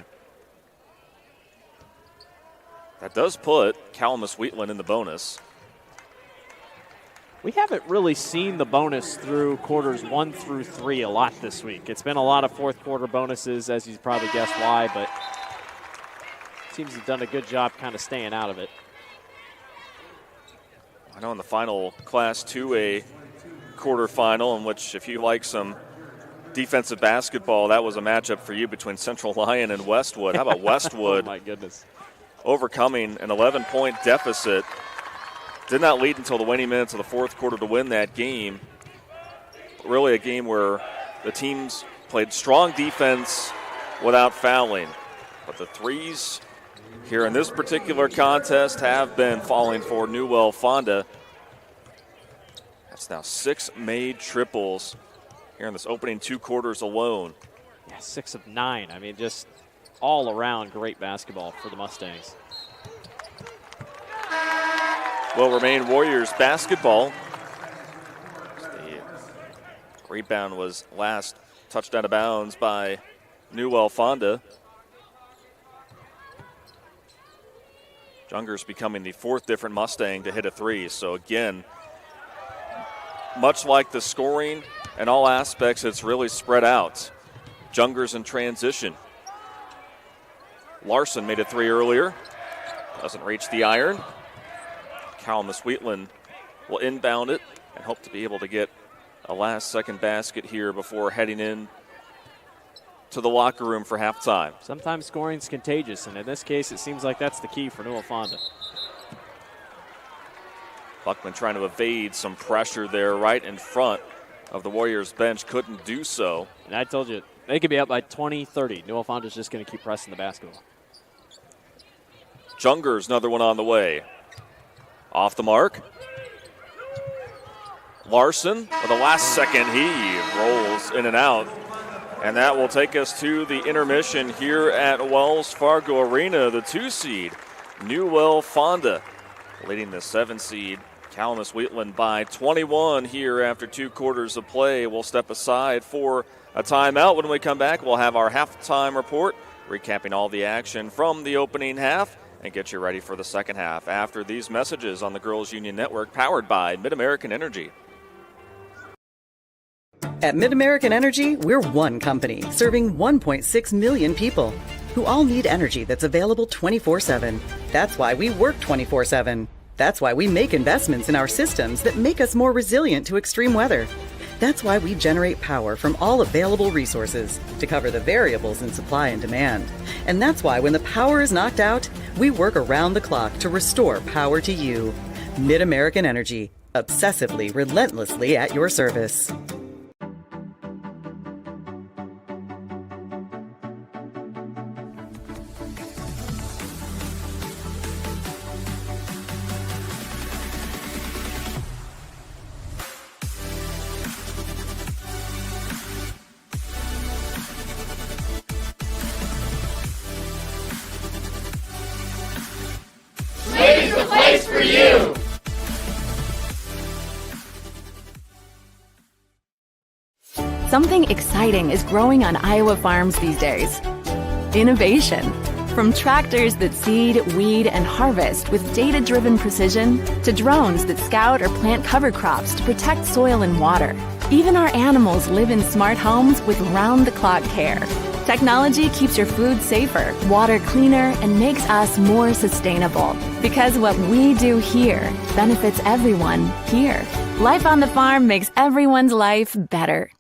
That does put Calamus-Wheatland in the bonus. We haven't really seen the bonus through quarters 1 through 3 a lot this week. It's been a lot of fourth quarter bonuses, as you probably guessed why, but teams have done a good job kind of staying out of it. I know in the final Class 2A quarterfinal, in which if you like some defensive basketball, that was a matchup for you between Central Lyon and Westwood. How about Westwood? Oh, my goodness. Overcoming an 11-point deficit. Did not lead until the waning minutes of the fourth quarter to win that game. Really a game where the teams played strong defense without fouling. But the threes here in this particular contest have been falling for Newell-Fonda. That's now 6 made triples here in this opening 2 quarters alone. Yeah, 6 of 9. I mean, just all around great basketball for the Mustangs. Will remain Warriors basketball. The rebound was last touched out of bounds by Newell-Fonda. Jungers becoming the 4th different Mustang to hit a 3. So again, much like the scoring and all aspects, it's really spread out. Jungers in transition. Larson made a 3 earlier. Doesn't reach the iron. Calamus-Wheatland will inbound it and hope to be able to get a last-second basket here before heading in to the locker room for halftime. Sometimes scoring's contagious, and in this case, it seems like that's the key for Newell-Fonda. Buckman trying to evade some pressure there right in front of the Warriors bench. Couldn't do so. And I told you, they could be up by 20, 30. Newell-Fonda's just going to keep pressing the basketball. Jungers, another one on the way. Off the mark. Larson with the last second, he rolls in and out. And that will take us to the intermission here at Wells Fargo Arena. The 2 seed, Newell-Fonda, leading the 7 seed, Calamus-Wheatland by 21 here after 2 quarters of play. We'll step aside for a timeout. When we come back, we'll have our halftime report, recapping all the action from the opening half, and get you ready for the second half after these messages on the Girls Union Network, powered by Mid-American Energy. At Mid-American Energy, we're one company serving 1.6 million people who all need energy that's available 24/7. That's why we work 24/7. That's why we make investments in our systems that make us more resilient to extreme weather. That's why we generate power from all available resources to cover the variables in supply and demand. And that's why when the power is knocked out, we work around the clock to restore power to you. Mid-American Energy, obsessively, relentlessly at your service. Ladies, the place for you! Something exciting is growing on Iowa farms these days. Innovation. From tractors that seed, weed, and harvest with data-driven precision to drones that scout or plant cover crops to protect soil and water. Even our animals live in smart homes with round-the-clock care. Technology keeps your food safer, water cleaner, and makes us more sustainable. Because what we do here benefits everyone here. Life on the farm makes everyone's life better.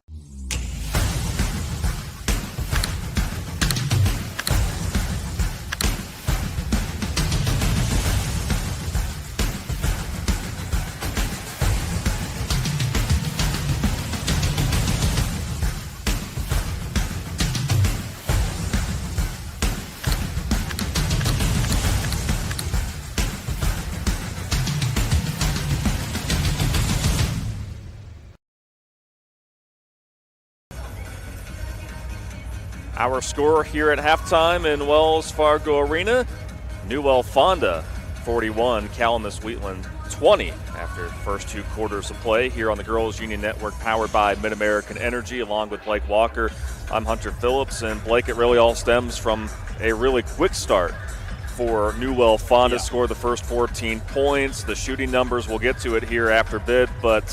Our score here at halftime in Wells Fargo Arena, Newell-Fonda 41, Calamus-Wheatland 20 after the first 2 quarters of play here on the Girls Union Network, powered by Mid-American Energy. Along with Blake Walker, I'm Hunter Phillips, and Blake, it really all stems from a really quick start for Newell-Fonda, scored the first 14 points. The shooting numbers, we'll get to it here after bid, but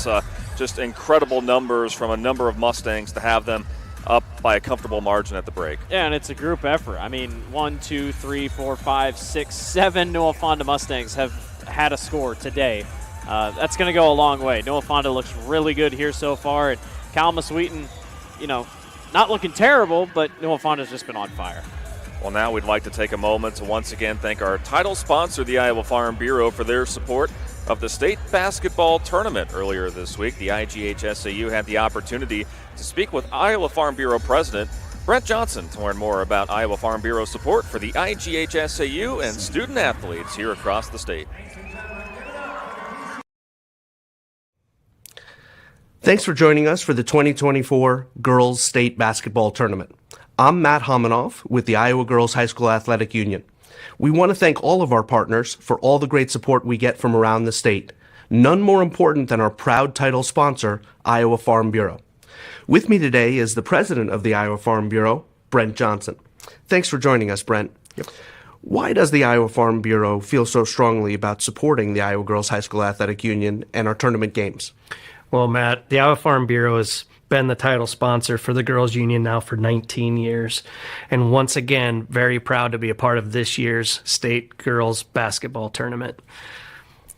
just incredible numbers from a number of Mustangs to have them up by a comfortable margin at the break. Yeah, and it's a group effort. I mean, 1, 2, 3, 4, 5, 6, 7 Newell-Fonda Mustangs have had a score today. That's going to go a long way. Newell-Fonda looks really good here so far, and Calamus-Wheatland, not looking terrible, but Newell-Fonda's just been on fire. Well, now we'd like to take a moment to once again thank our title sponsor, the Iowa Farm Bureau, for their support of the state basketball tournament. Earlier this week, the IGHSAU had the opportunity to speak with Iowa Farm Bureau President Brent Johnson to learn more about Iowa Farm Bureau support for the IGHSAU and student athletes here across the state. Thanks for joining us for the 2024 Girls State Basketball Tournament. I'm Matt Hominoff with the Iowa Girls High School Athletic Union. We want to thank all of our partners for all the great support we get from around the state. None more important than our proud title sponsor, Iowa Farm Bureau. With me today is the president of the Iowa Farm Bureau, Brent Johnson. Thanks for joining us, Brent. Yep. Why does the Iowa Farm Bureau feel so strongly about supporting the Iowa Girls High School Athletic Union and our tournament games? Well, Matt, the Iowa Farm Bureau has been the title sponsor for the Girls Union now for 19 years. And once again, very proud to be a part of this year's state girls basketball tournament.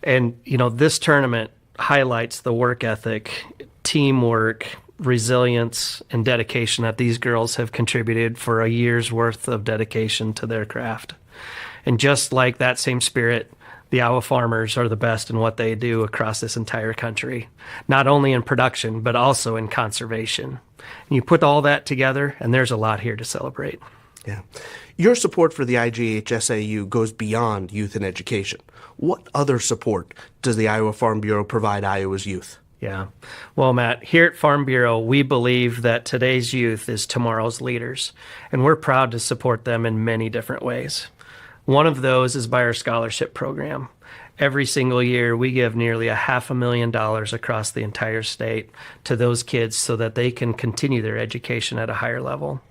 And, this tournament highlights the work ethic, teamwork, resilience, and dedication that these girls have contributed for a year's worth of dedication to their craft. And just like that same spirit, the Iowa farmers are the best in what they do across this entire country, not only in production, but also in conservation. And you put all that together, and there's a lot here to celebrate. Yeah. Your support for the IGHSAU goes beyond youth and education. What other support does the Iowa Farm Bureau provide Iowa's youth? Yeah. Well, Matt, here at Farm Bureau, we believe that today's youth is tomorrow's leaders, and we're proud to support them in many different ways. One of those is by our scholarship program. Every single year, we give nearly $500,000 across the entire state to those kids so that they can continue their education at a higher level.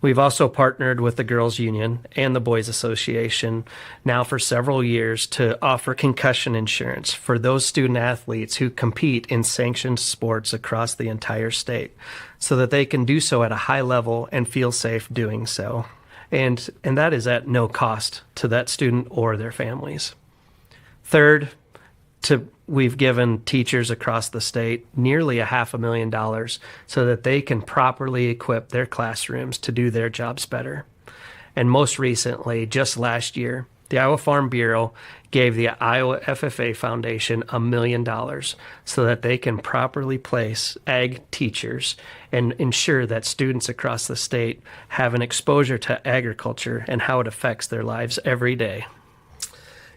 We've also partnered with the Girls Union and the Boys Association now for several years to offer concussion insurance for those student athletes who compete in sanctioned sports across the entire state so that they can do so at a high level and feel safe doing so. And that is at no cost to that student or their families. Third, we've given teachers across the state nearly $500,000 so that they can properly equip their classrooms to do their jobs better. And most recently, just last year, the Iowa Farm Bureau gave the Iowa FFA Foundation $1 million so that they can properly place ag teachers and ensure that students across the state have an exposure to agriculture and how it affects their lives every day.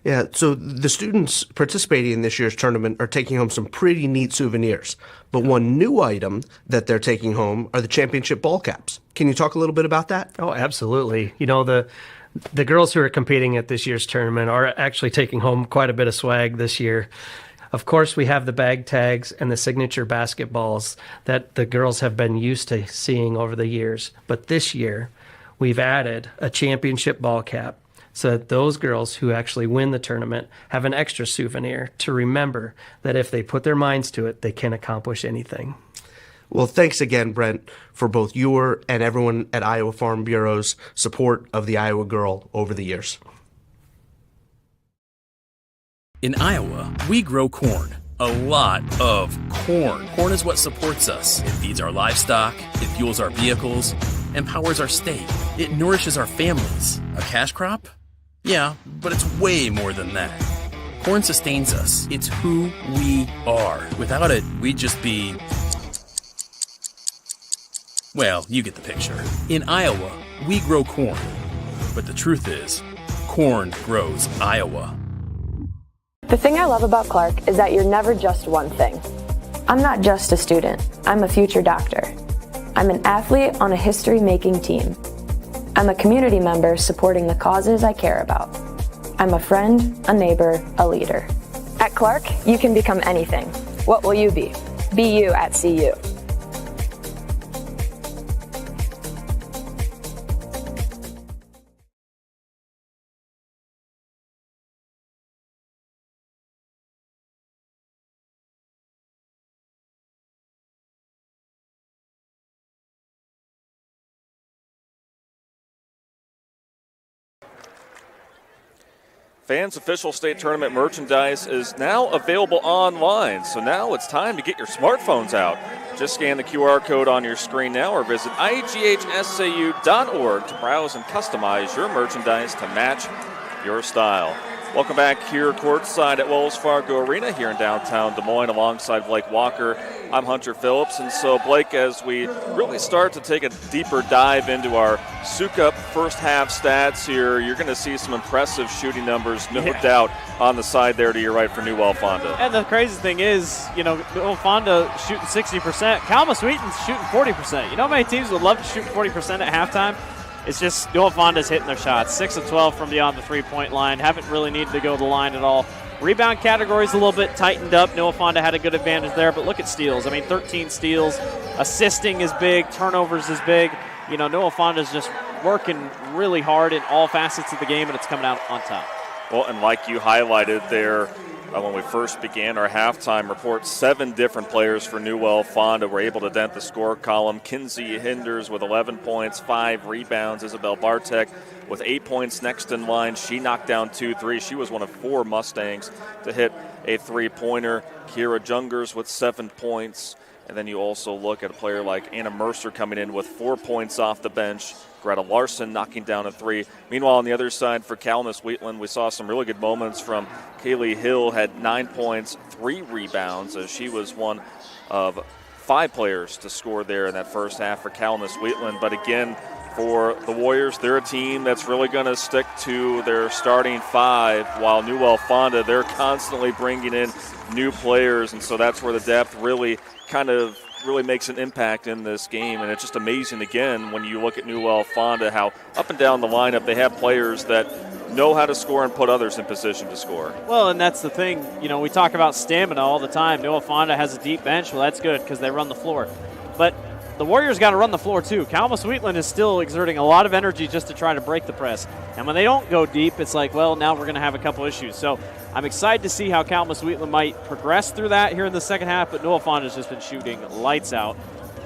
Yeah, so the students participating in this year's tournament are taking home some pretty neat souvenirs. But one new item that they're taking home are the championship ball caps. Can you talk a little bit about that? Oh, absolutely. The girls who are competing at this year's tournament are actually taking home quite a bit of swag this year. Of course, we have the bag tags and the signature basketballs that the girls have been used to seeing over the years. But this year, we've added a championship ball cap so that those girls who actually win the tournament have an extra souvenir to remember that if they put their minds to it, they can accomplish anything. Well, thanks again, Brent, for both your and everyone at Iowa Farm Bureau's support of the Iowa Girl over the years. In Iowa, we grow corn. A lot of corn. Corn is what supports us. It feeds our livestock, it fuels our vehicles, and powers our state. It nourishes our families. A cash crop? Yeah, but it's way more than that. Corn sustains us. It's who we are. Without it, we'd just be... well, you get the picture. In Iowa, we grow corn. But the truth is, corn grows Iowa. The thing I love about Clark is that you're never just one thing. I'm not just a student. I'm a future doctor. I'm an athlete on a history-making team. I'm a community member supporting the causes I care about. I'm a friend, a neighbor, a leader. At Clark, you can become anything. What will you be? Be you at CU. Fans' official state tournament merchandise is now available online. So now it's time to get your smartphones out. Just scan the QR code on your screen now or visit IGHSAU.org to browse and customize your merchandise to match your style. Welcome back here courtside at Wells Fargo Arena here in downtown Des Moines alongside Blake Walker. I'm Hunter Phillips, and so Blake, as we really start to take a deeper dive into our Sukup first half stats here, you're going to see some impressive shooting numbers, no doubt, on the side there to your right for Newell-Fonda. And the crazy thing is, Newell-Fonda shooting 60%, Calamus-Wheatland's shooting 40%. You know how many teams would love to shoot 40% at halftime? It's just Newell-Fonda's hitting their shots. 6 of 12 from beyond the three-point line. Haven't really needed to go to the line at all. Rebound category's a little bit tightened up. Newell-Fonda had a good advantage there, but look at steals. 13 steals. Assisting is big. Turnovers is big. Newell-Fonda's just working really hard in all facets of the game, and it's coming out on top. Well, and like you highlighted there, when we first began our halftime report, 7 different players for Newell-Fonda were able to dent the score column. Kinsey Hinders with 11 points, 5 rebounds. Isabel Bartek with 8 points next in line. She knocked down 2 threes. She was one of 4 Mustangs to hit a three-pointer. Kira Jungers with 7 points. And then you also look at a player like Anna Mercer coming in with 4 points off the bench. Greta Larson knocking down a 3. Meanwhile, on the other side for Calamus-Wheatland, we saw some really good moments from Kaylee Hill, had 9 points, 3 rebounds, as she was one of 5 players to score there in that first half for Calamus-Wheatland. But again, for the Warriors, they're a team that's really going to stick to their starting 5, while Newell-Fonda, they're constantly bringing in new players, and so that's where the depth really makes an impact in this game. And it's just amazing, again, when you look at Newell-Fonda, how up and down the lineup they have players that know how to score and put others in position to score. Well, and that's the thing. We talk about stamina all the time. Newell-Fonda has a deep bench. Well, that's good because they run the floor. But the Warriors got to run the floor too. Calamus-Wheatland is still exerting a lot of energy just to try to break the press. And when they don't go deep, it's like, well, now we're going to have a couple issues. So I'm excited to see how Calamus-Wheatland might progress through that here in the second half, but Newell-Fonda's just been shooting lights out.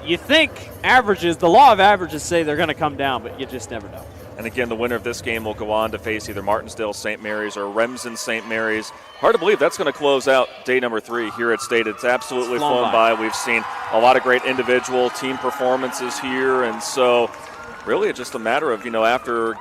You think the law of averages say they're going to come down, but you just never know. And again, the winner of this game will go on to face either Martinsdale St. Mary's or Remsen St. Mary's. Hard to believe that's going to close out day number 3 here at State. It's absolutely flown by. We've seen a lot of great individual team performances here, and so really it's just a matter of, after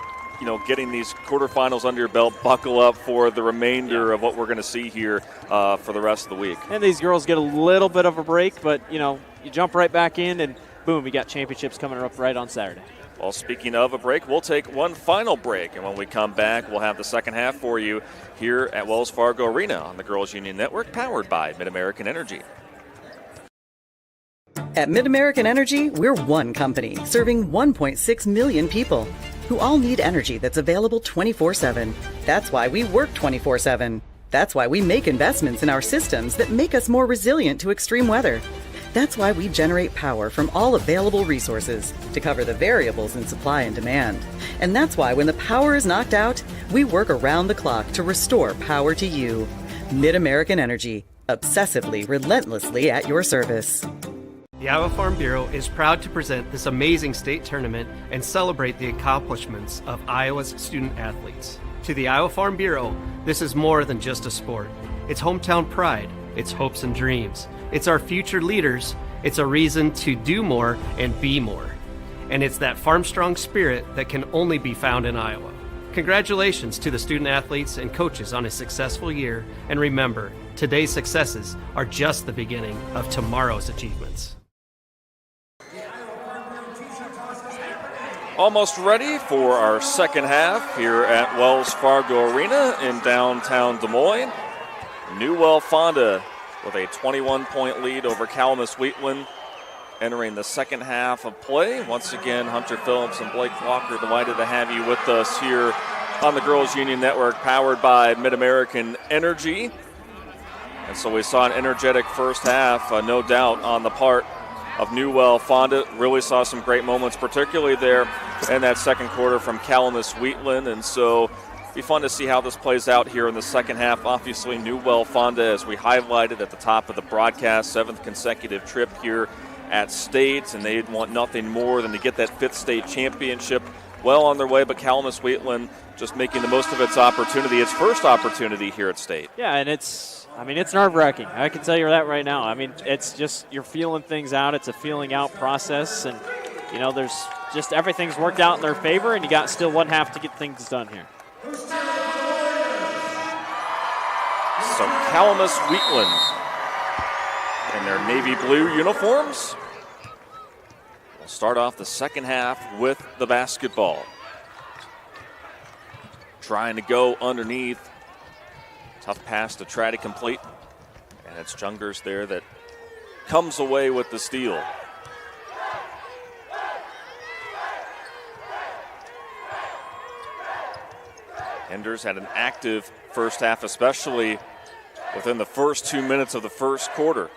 getting these quarterfinals under your belt, buckle up for the remainder of what we're going to see here for the rest of the week. And these girls get a little bit of a break, but, you jump right back in, and boom, you got championships coming up right on Saturday. Well, speaking of a break, we'll take one final break, and when we come back, we'll have the second half for you here at Wells Fargo Arena on the Girls Union Network, powered by Mid-American Energy. At Mid-American Energy, we're one company serving 1.6 million people who all need energy that's available 24/7. That's why we work 24/7. That's why we make investments in our systems that make us more resilient to extreme weather. That's why we generate power from all available resources to cover the variables in supply and demand. And that's why when the power is knocked out, we work around the clock to restore power to you. Mid-American Energy, obsessively, relentlessly at your service. The Iowa Farm Bureau is proud to present this amazing state tournament and celebrate the accomplishments of Iowa's student athletes. To the Iowa Farm Bureau, this is more than just a sport. It's hometown pride, it's hopes and dreams. It's our future leaders. It's a reason to do more and be more. And it's that farm-strong spirit that can only be found in Iowa. Congratulations to the student athletes and coaches on a successful year. And remember, today's successes are just the beginning of tomorrow's achievements. Almost ready for our second half here at Wells Fargo Arena in downtown Des Moines. Newell-Fonda with a 21-point lead over Calamus-Wheatland entering the second half of play. Once again, Hunter Phillips and Blake Walker, delighted to have you with us here on the Girls Union Network, powered by Mid-American Energy. And so we saw an energetic first half, no doubt, on the part of Newell-Fonda. Really saw some great moments, particularly there in that second quarter from Calamus-Wheatland. And so be fun to see how this plays out here in the second half. Obviously, Newell-Fonda, as we highlighted at the top of the broadcast, 7th consecutive trip here at State, and they'd want nothing more than to get that 5th state championship well on their way, but Calamus-Wheatland just making the most of its opportunity, its first opportunity here at State. Yeah, and it's nerve-wracking. I can tell you that right now. I mean, it's just you're feeling things out. It's a feeling-out process, and, there's just everything's worked out in their favor, and you got still one half to get things done here. So Calamus-Wheatland in their navy blue uniforms will start off the second half with the basketball. Trying to go underneath. Tough pass to try to complete. And it's Jungers there that comes away with the steal. Enders had an active first half, especially within the first 2 minutes of the first quarter,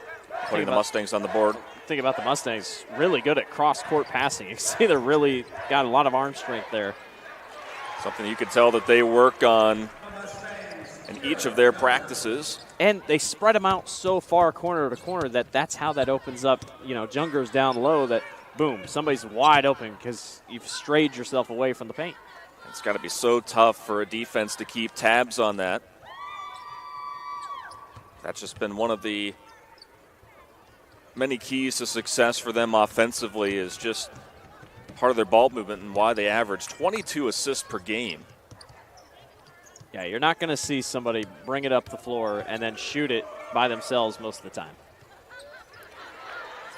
putting the Mustangs on the board. Think about the Mustangs, really good at cross-court passing. You see they're really got a lot of arm strength there. Something you can tell that they work on in each of their practices. And they spread them out so far corner to corner that's how that opens up, Jungers down low that, boom, somebody's wide open because you've strayed yourself away from the paint. It's got to be so tough for a defense to keep tabs on that. That's just been one of the many keys to success for them offensively, is just part of their ball movement and why they average 22 assists per game. Yeah, you're not going to see somebody bring it up the floor and then shoot it by themselves most of the time.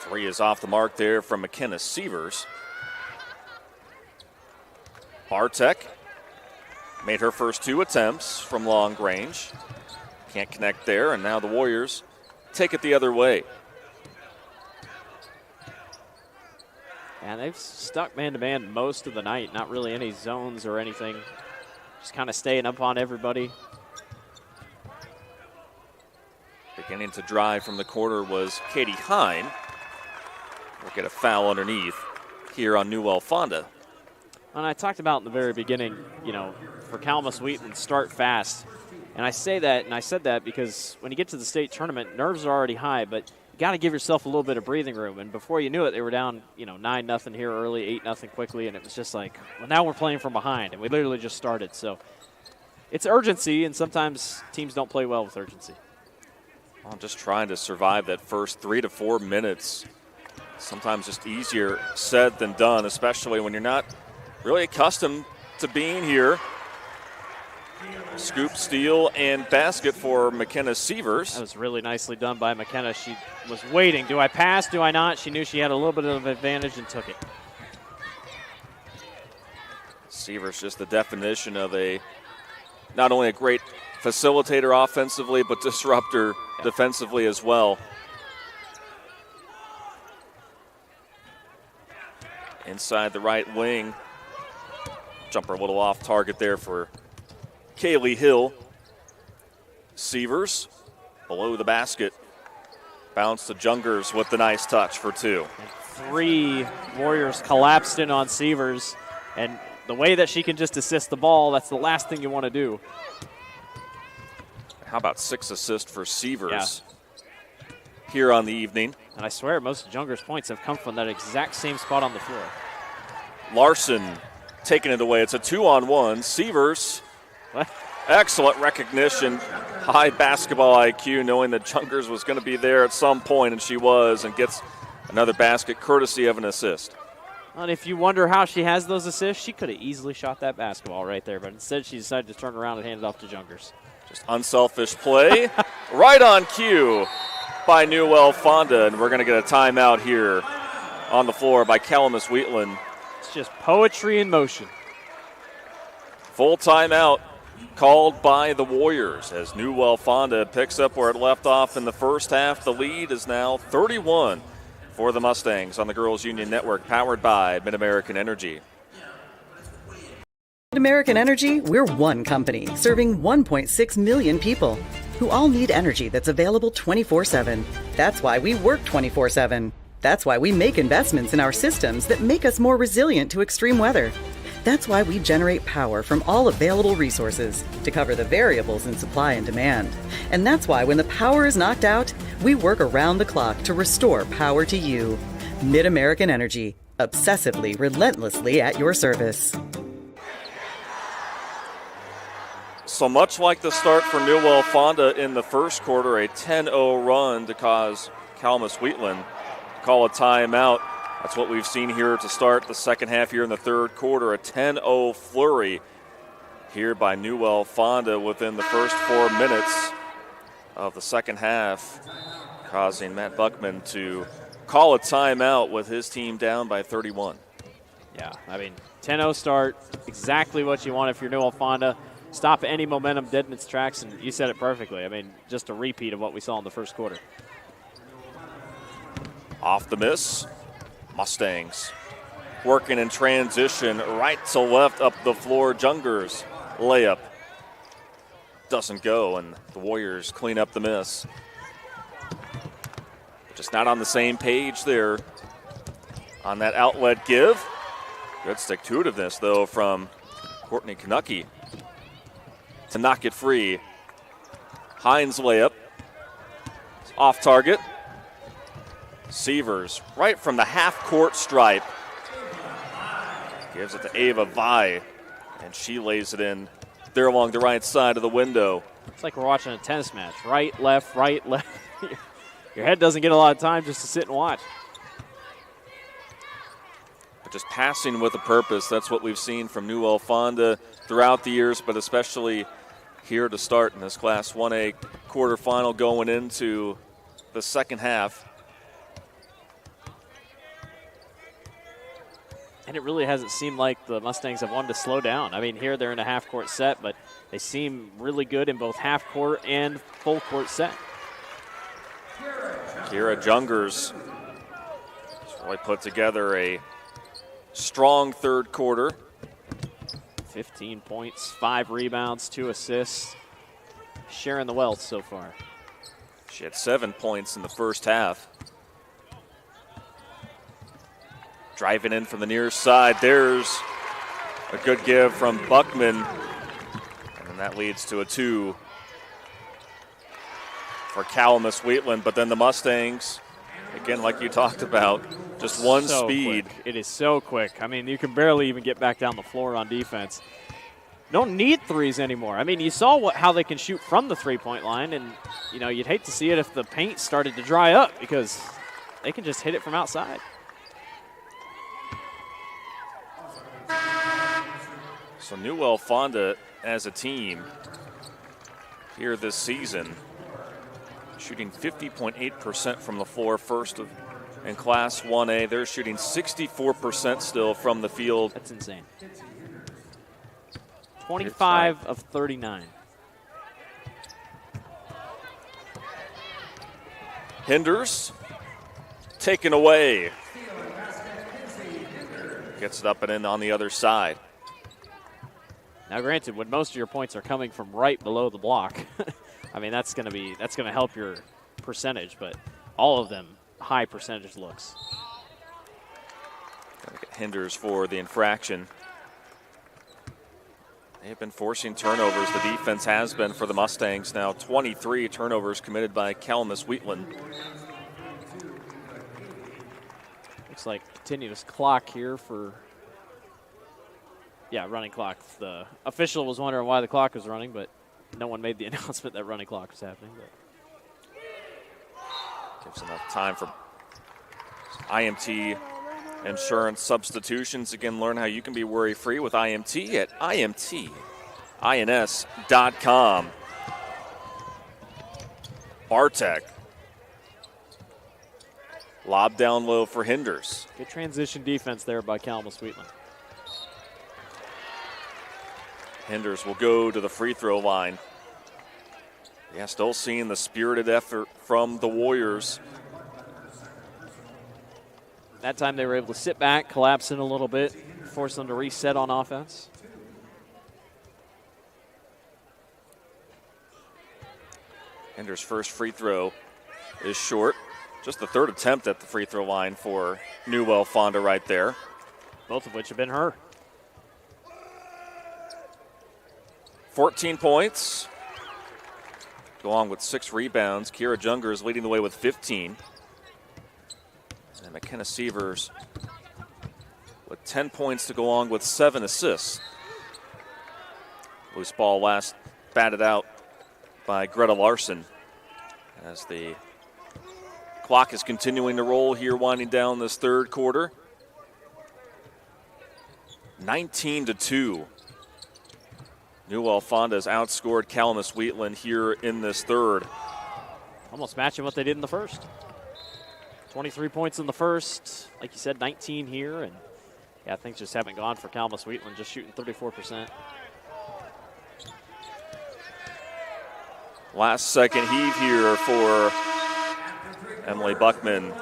Three is off the mark there from McKenna Sievers. Bartek made her first 2 attempts from long range. Can't connect there, and now the Warriors take it the other way. And they've stuck man-to-man most of the night. Not really any zones or anything. Just kind of staying up on everybody. Beginning to drive from the corner was Katie Hine. We'll get a foul underneath here on Newell-Fonda. And I talked about in the very beginning, for Calamus-Wheatland, start fast. And I say that, and I said that because when you get to the state tournament, nerves are already high, but you got to give yourself a little bit of breathing room. And before you knew it, they were down, 9-0 here early, 8-0 quickly, and it was just like, well, now we're playing from behind, and we literally just started. So it's urgency, and sometimes teams don't play well with urgency. Well, just trying to survive that first 3 to 4 minutes. Sometimes just easier said than done, especially when you're not really accustomed to being here. Scoop, steal, and basket for McKenna Sievers. That was really nicely done by McKenna. She was waiting. Do I pass? Do I not? She knew she had a little bit of advantage and took it. Sievers just the definition of not only a great facilitator offensively, but disruptor defensively as well. Inside the right wing. Jumper a little off target there for Kaylee Hill. Sievers below the basket. Bounce to Jungers with the nice touch for 2. And 3 Warriors collapsed in on Sievers. And the way that she can just assist the ball, that's the last thing you want to do. How about 6 assists for Sievers here on the evening? And I swear most of Jungers' points have come from that exact same spot on the floor. Larson taking it away. It's a 2-on-1. Sievers, excellent recognition. High basketball IQ, knowing that Jungers was going to be there at some point, and she was, and gets another basket courtesy of an assist. And if you wonder how she has those assists, she could have easily shot that basketball right there, but instead she decided to turn around and hand it off to Jungers. Just unselfish play. Right on cue by Newell-Fonda, and we're going to get a timeout here on the floor by Calamus-Wheatland. It's just poetry in motion. Full timeout called by the Warriors as Newell-Fonda picks up where it left off in the first half. The lead is now 31 for the Mustangs on the Girls Union Network, powered by Mid-American Energy. Mid-American Energy, we're one company serving 1.6 million people who all need energy that's available 24/7. That's why we work 24/7. That's why we make investments in our systems that make us more resilient to extreme weather. That's why we generate power from all available resources to cover the variables in supply and demand. And that's why when the power is knocked out, we work around the clock to restore power to you. Mid-American Energy. Obsessively, relentlessly at your service. So much like the start for Newell-Fonda in the first quarter, a 10-0 run to cause Calamus-Wheatland to call a timeout. That's what we've seen here to start the second half here in the third quarter, a 10-0 flurry here by Newell-Fonda within the first 4 minutes of the second half, causing Matt Buckman to call a timeout with his team down by 31. Yeah, I mean, 10-0 start, exactly what you want if you're Newell-Fonda. Stop any momentum dead in its tracks, and you said it perfectly. I mean, just a repeat of what we saw in the first quarter. Off the miss, Mustangs working in transition, right to left up the floor. Jungers layup doesn't go, and the Warriors clean up the miss. Just not on the same page there on that outlet give. Good stick-to-itiveness, though, from Courtney Kanucky to knock it free. Hines layup. It's off target. Sievers right from the half-court stripe. Gives it to Ava Vi, and she lays it in there along the right side of the window. It's like we're watching a tennis match. Right, left, right, left. Your head doesn't get a lot of time just to sit and watch. But just passing with a purpose, that's what we've seen from Newell-Fonda throughout the years, but especially here to start in this Class 1A quarterfinal going into the second half. And it really hasn't seemed like the Mustangs have wanted to slow down. I mean, here they're in a half-court set, but they seem really good in both half-court and full-court set. Kira Jungers has really put together a strong third quarter. 15 points, 5 rebounds, 2 assists. Sharing the wealth so far. She had 7 points in the first half. Driving in from the near side. There's a good give from Buckman. And that leads to a 2 for Calamus-Wheatland. But then the Mustangs, again, like you talked about, just one so speed. Quick. It is so quick. I mean, you can barely even get back down the floor on defense. Don't need threes anymore. I mean, you saw how they can shoot from the three-point line, and, you know, you'd hate to see it if the paint started to dry up because they can just hit it from outside. So Newell-Fonda as a team here this season, shooting 50.8% from the floor, first in Class 1A. They're shooting 64% still from the field. That's insane. 25 of 39. Hinders, taken away. Gets it up and in on the other side. Now, granted, when most of your points are coming from right below the block, I mean that's going to help your percentage, but all of them high percentage looks. Gotta get Hinders for the infraction. They've been forcing turnovers. The defense has been for the Mustangs now. 23 turnovers committed by Calamus-Wheatland. Looks like continuous clock here for. Yeah, running clock. The official was wondering why the clock was running, but no one made the announcement that running clock was happening. But. Gives enough time for IMT insurance substitutions. Again, learn how you can be worry-free with IMT at IMTINS.com. Bartek. Lob down low for Hinders. Good transition defense there by Calamus-Wheatland. Hinders will go to the free throw line. Yeah, still seeing the spirited effort from the Warriors. That time they were able to sit back, collapse in a little bit, force them to reset on offense. Hinders' first free throw is short. Just the third attempt at the free throw line for Newell-Fonda right there. Both of which have been her. 14 points, along with 6 rebounds. Kira Junger is leading the way with 15. And McKenna Sievers 10 points to go along with 7 assists. Loose ball last batted out by Greta Larson as the clock is continuing to roll here, winding down this third quarter. 19-2. Newell-Fonda has outscored Calamus-Wheatland here in this third. Almost matching what they did in the first. 23 points in the first. Like you said, 19 here. And yeah, things just haven't gone for Calamus-Wheatland, just shooting 34%. Last second heave here for Emily Buckman.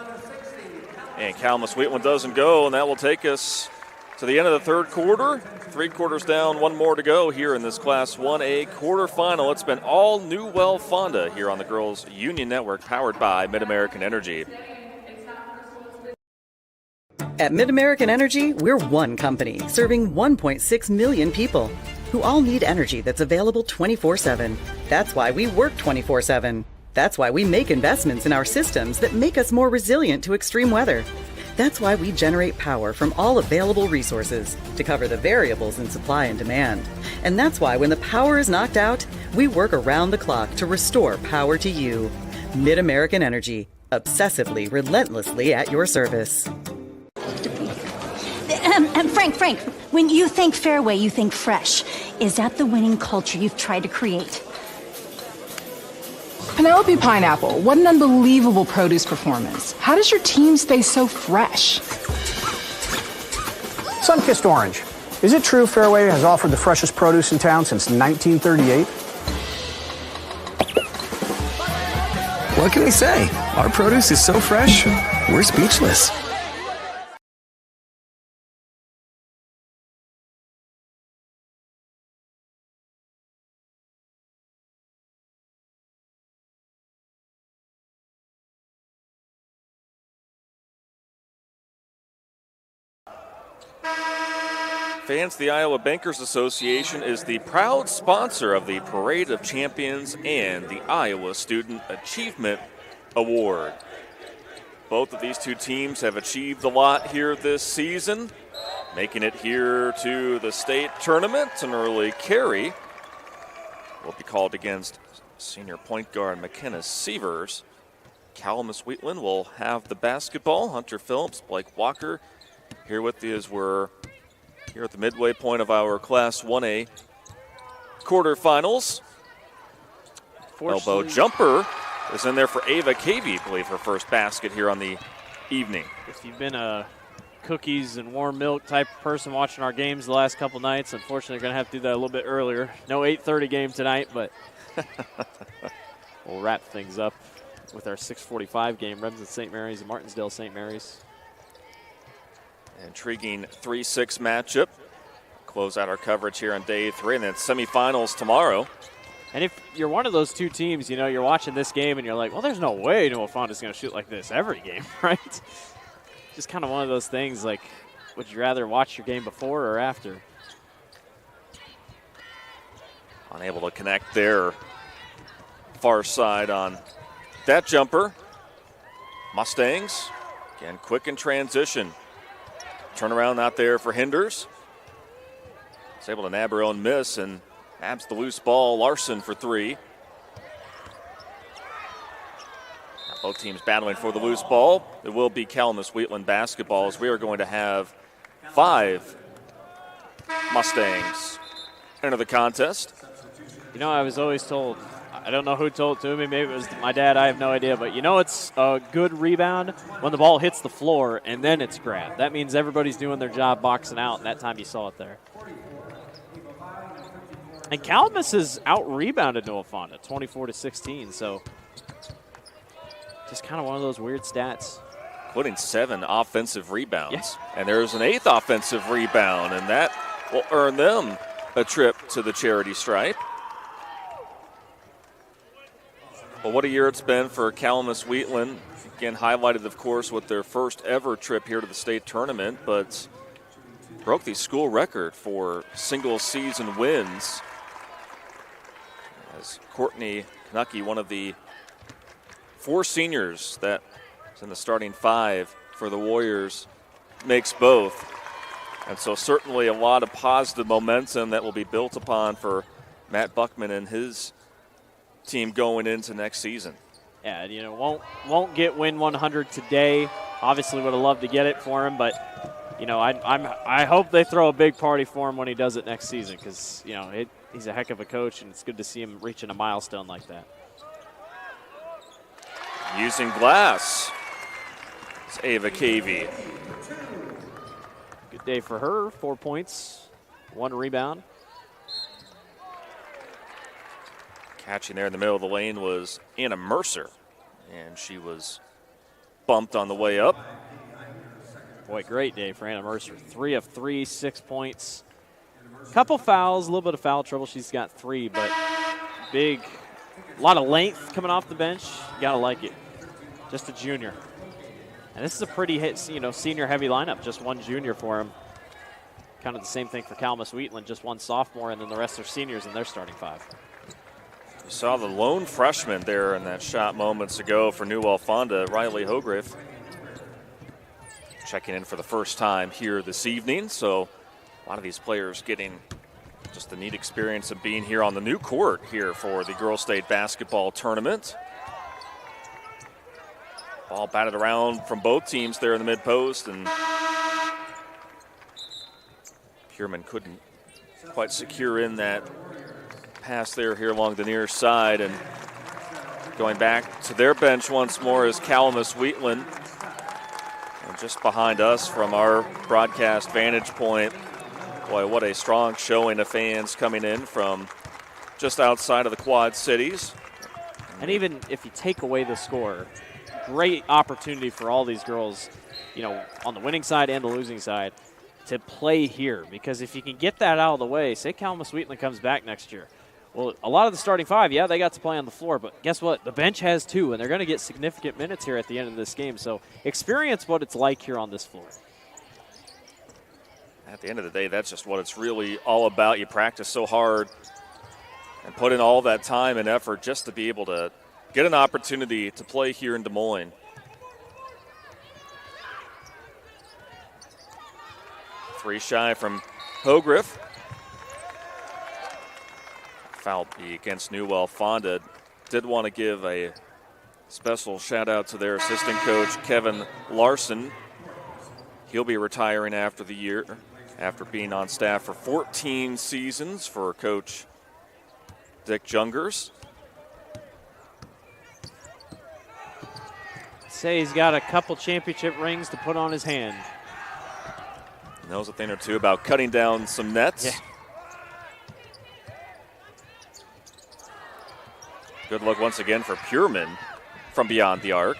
And Calamus-Wheatland doesn't go, and that will take us to the end of the third quarter. 3 quarters down, 1 more to go here in this Class 1A quarterfinal. It's been all Newell-Fonda here on the Girls Union Network, powered by Mid-American Energy. At Mid-American Energy, we're one company serving 1.6 million people who all need energy that's available 24/7. That's why we work 24/7. That's why we make investments in our systems that make us more resilient to extreme weather. That's why we generate power from all available resources to cover the variables in supply and demand. And that's why when the power is knocked out, we work around the clock to restore power to you. Mid-American Energy, obsessively, relentlessly at your service. Frank, when you think Fairway, you think fresh. Is that the winning culture you've tried to create? Penelope Pineapple, what an unbelievable produce performance. How does your team stay so fresh? Sun-kissed orange. Is it true Fairway has offered the freshest produce in town since 1938? What can we say? Our produce is so fresh, we're speechless. Fans, the Iowa Bankers Association is the proud sponsor of the Parade of Champions and the Iowa Student Achievement Award. Both of these two teams have achieved a lot here this season, making it here to the state tournament. An early carry will be called against senior point guard McKenna Sievers. Calamus-Wheatland will have the basketball. Hunter Phillips, Blake Walker here with you as we're here at the midway point of our Class 1A quarterfinals. Elbow jumper is in there for Ava Cavey, I believe her first basket here on the evening. If you've been a cookies and warm milk type of person watching our games the last couple nights, unfortunately, you're going to have to do that a little bit earlier. No 8:30 game tonight, but we'll wrap things up with our 6:45 game, Remsen St. Mary's and Martinsdale St. Mary's. Intriguing 3-6 matchup. Close out our coverage here on day 3, and then semifinals tomorrow. And if you're one of those two teams, you know, you're watching this game and you're like, well, there's no way Newell-Fonda is going to shoot like this every game, right? Just kind of one of those things, like, would you rather watch your game before or after? Unable to connect there. Far side on that jumper. Mustangs, again, quick in transition. Turnaround not there for Hinders. It's able to nab her own miss and nabs the loose ball. Larson for 3. Now both teams battling for the loose ball. It will be Calamus-Wheatland basketball as we are going to have 5 Mustangs enter the contest. You know, I was always told, I don't know who told it to me, maybe it was my dad, I have no idea, but you know it's a good rebound when the ball hits the floor and then it's grabbed. That means everybody's doing their job boxing out, and that time you saw it there. And Calamus has out-rebounded Newell-Fonda, 24-16, so just kind of one of those weird stats. Including 7 offensive rebounds. Yeah. And there's an 8th offensive rebound, and that will earn them a trip to the charity stripe. Well, what a year it's been for Calamus-Wheatland. Again, highlighted, of course, with their first ever trip here to the state tournament, but broke the school record for single-season wins. As Courtney Knucky, one of the 4 seniors that is in the starting 5 for the Warriors, makes both. And so certainly a lot of positive momentum that will be built upon for Matt Buckman and his team going into next season. Yeah, you know, won't get win 100 today. Obviously would have loved to get it for him, but, you know, I hope they throw a big party for him when he does it next season because, you know, he's a heck of a coach, and it's good to see him reaching a milestone like that. Using glass, it's Ava Cavey. Good day for her. 4 points, 1 rebound. Catching there in the middle of the lane was Anna Mercer, and she was bumped on the way up. Boy, great day for Anna Mercer. 3 of 3, 6 points. Couple fouls, a little bit of foul trouble. She's got 3, but a lot of length coming off the bench. You gotta like it. Just a junior. And this is a pretty senior heavy lineup. Just 1 junior for him. Kind of the same thing for Calamus-Wheatland. Just 1 sophomore, and then the rest are seniors in their starting 5. You saw the lone freshman there in that shot moments ago for Newell-Fonda, Riley Hogriff. Checking in for the first time here this evening. So a lot of these players getting just the neat experience of being here on the new court here for the Girls State Basketball Tournament. Ball batted around from both teams there in the mid-post, and Pierman couldn't quite secure in that pass there here along the near side. And going back to their bench once more is Calamus-Wheatland. And just behind us from our broadcast vantage point, boy, what a strong showing of fans coming in from just outside of the Quad Cities. And even if you take away the score, great opportunity for all these girls, you know, on the winning side and the losing side, to play here. Because if you can get that out of the way, say Calamus-Wheatland comes back next year. Well, a lot of the starting 5, yeah, they got to play on the floor, but guess what? The bench has 2, and they're going to get significant minutes here at the end of this game. So experience what it's like here on this floor. At the end of the day, that's just what it's really all about. You practice so hard and put in all that time and effort just to be able to get an opportunity to play here in Des Moines. Three shy from Hogriff. Foul be against Newell-Fonda. Did want to give a special shout out to their assistant coach, Kevin Larson. He'll be retiring after the year, after being on staff for 14 seasons for Coach Dick Jungers. Say he's got a couple championship rings to put on his hand. Knows a thing or two about cutting down some nets. Yeah. Good look once again for Pierman from beyond the arc.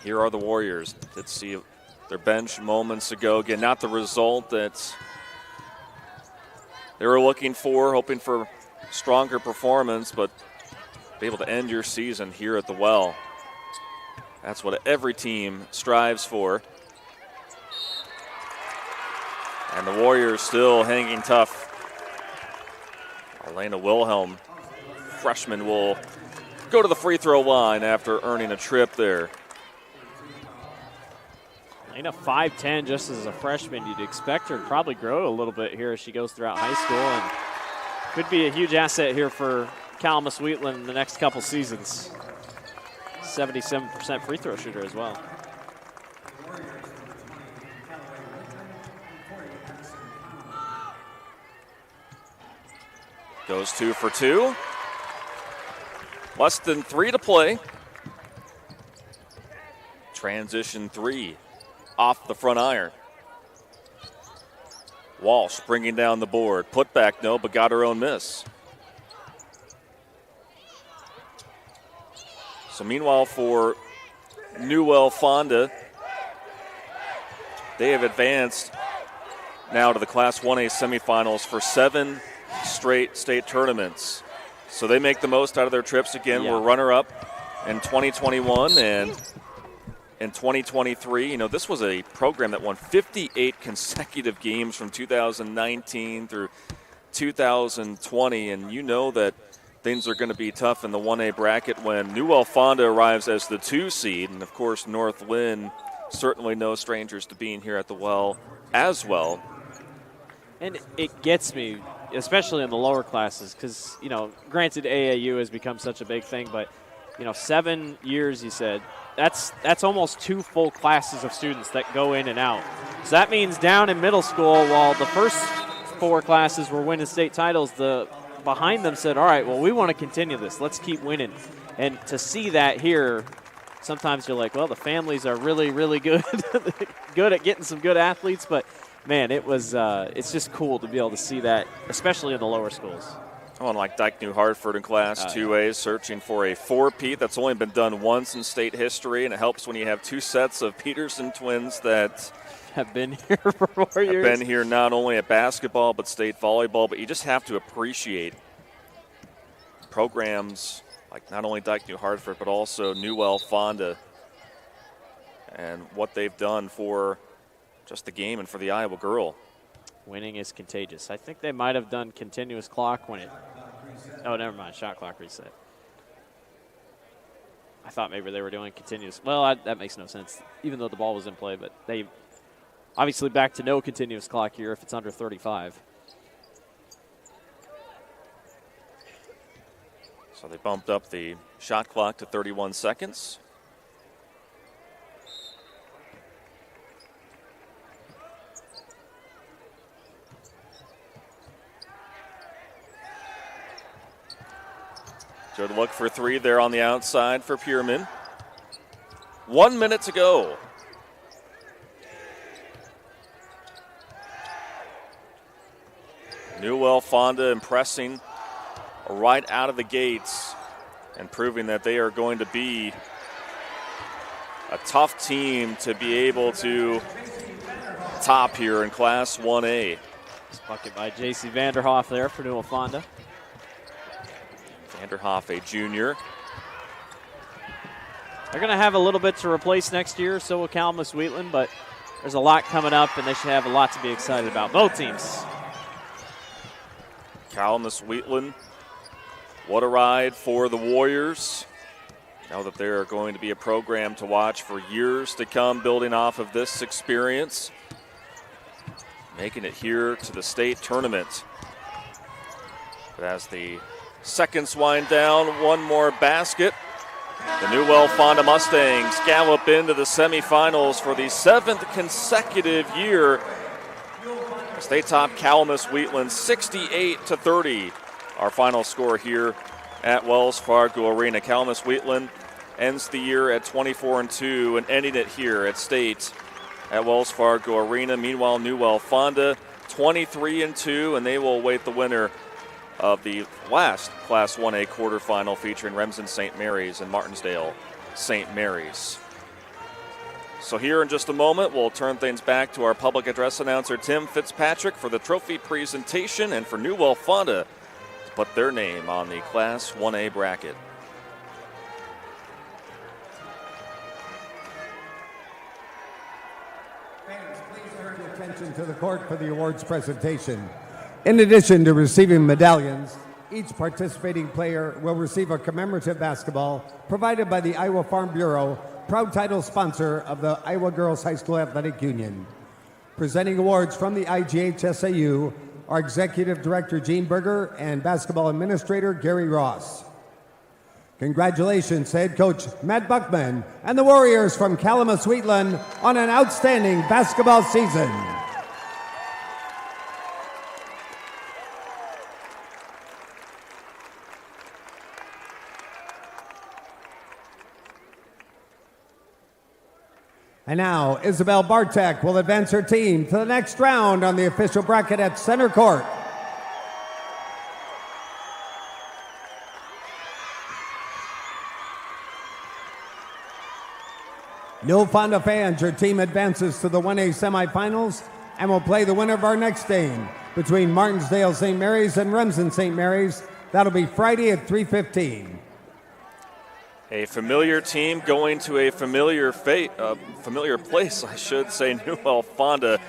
Here are the Warriors. Did see their bench moments ago. Again, not the result that they were looking for, hoping for stronger performance, but be able to end your season here at the Well. That's what every team strives for. And the Warriors still hanging tough. Elena Wilhelm, freshman, will go to the free throw line after earning a trip there. Elena 5'10", just as a freshman. You'd expect her to probably grow a little bit here as she goes throughout high school, and could be a huge asset here for Calamus-Wheatland in the next couple seasons. 77% free throw shooter as well. Goes 2 for 2. Less than 3 to play. Transition 3 off the front iron. Walsh bringing down the board. Put back, no, but got her own miss. So meanwhile for Newell-Fonda, they have advanced now to the Class 1A semifinals for 7 straight state tournaments. So they make the most out of their trips. Again, we're runner-up in 2021 and in 2023. You know, this was a program that won 58 consecutive games from 2019 through 2020, and you know that things are going to be tough in the 1A bracket when Newell-Fonda arrives as the 2 seed, and of course North Lynn, certainly no strangers to being here at the Well as well. And it gets me, especially in the lower classes, because, granted AAU has become such a big thing, but, 7 years, you said, that's almost 2 full classes of students that go in and out. So that means down in middle school, while the first 4 classes were winning state titles, the behind them said, all right, well, we want to continue this. Let's keep winning. And to see that here, sometimes you're like, well, the families are really, really good, good at getting some good athletes, but man, it's just cool to be able to see that, especially in the lower schools. Someone like Dyke New Hartford in Class 2A searching for a 4-peat. That's only been done once in state history, and it helps when you have 2 sets of Peterson twins that have been here for 4 years. Have been here not only at basketball but state volleyball, but you just have to appreciate programs like not only Dyke New Hartford but also Newell-Fonda and what they've done for just the game and for the Iowa girl. Winning is contagious. I think they might have done continuous clock when it – oh, never mind, shot clock reset. I thought maybe they were doing continuous – well, that makes no sense, even though the ball was in play. But they obviously back to no continuous clock here if it's under 35. So they bumped up the shot clock to 31 seconds. Good look for 3 there on the outside for Pierman. 1 minute to go. Newell-Fonda impressing right out of the gates and proving that they are going to be a tough team to be able to top here in Class 1A. This bucket by J.C. Vanderhoff there for Newell-Fonda. Vanderhoff, a junior. They're going to have a little bit to replace next year, so will Calamus-Wheatland, but there's a lot coming up, and they should have a lot to be excited about. Both teams. Calamus-Wheatland, what a ride for the Warriors. Know that they're going to be a program to watch for years to come, building off of this experience. Making it here to the state tournament. But as the seconds wind down, one more basket. The Newell-Fonda Mustangs gallop into the semifinals for the 7th consecutive year. They top Calamus-Wheatland 68-30. Our final score here at Wells Fargo Arena. Calamus-Wheatland ends the year at 24-2 and ending it here at state at Wells Fargo Arena. Meanwhile, Newell-Fonda 23-2, and they will await the winner of the last Class 1A quarterfinal featuring Remsen St. Mary's and Martinsdale St. Mary's. So here in just a moment, we'll turn things back to our public address announcer, Tim Fitzpatrick, for the trophy presentation and for Newell-Fonda to put their name on the Class 1A bracket. Fans, please turn your attention to the court for the awards presentation. In addition to receiving medallions, each participating player will receive a commemorative basketball provided by the Iowa Farm Bureau, proud title sponsor of the Iowa Girls High School Athletic Union. Presenting awards from the IGHSAU are Executive Director Gene Berger and Basketball Administrator Gary Ross. Congratulations to head coach Matt Buckman and the Warriors from Calamus-Wheatland on an outstanding basketball season. And now, Isabel Bartek will advance her team to the next round on the official bracket at center court. Newell-Fonda fans, your team advances to the 1A semifinals and will play the winner of our next game between Martinsdale St. Mary's and Remsen St. Mary's. That'll be Friday at 3:15. A familiar team going to a familiar place, I should say. Newell-Fonda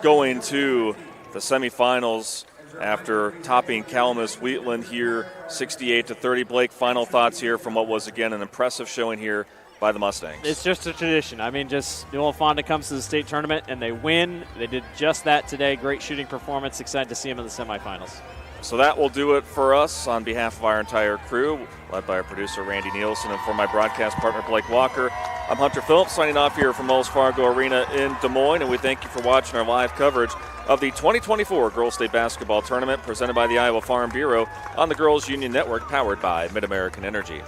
going to the semifinals after topping Calamus-Wheatland here 68-30. Blake, final thoughts here from what was, again, an impressive showing here by the Mustangs. It's just a tradition. I mean, just Newell-Fonda comes to the state tournament and they win. They did just that today. Great shooting performance. Excited to see them in the semifinals. So that will do it for us on behalf of our entire crew, led by our producer Randy Nielsen, and for my broadcast partner Blake Walker. I'm Hunter Phillips signing off here from Wells Fargo Arena in Des Moines, and we thank you for watching our live coverage of the 2024 Girls State Basketball Tournament presented by the Iowa Farm Bureau on the Girls Union Network, powered by Mid-American Energy.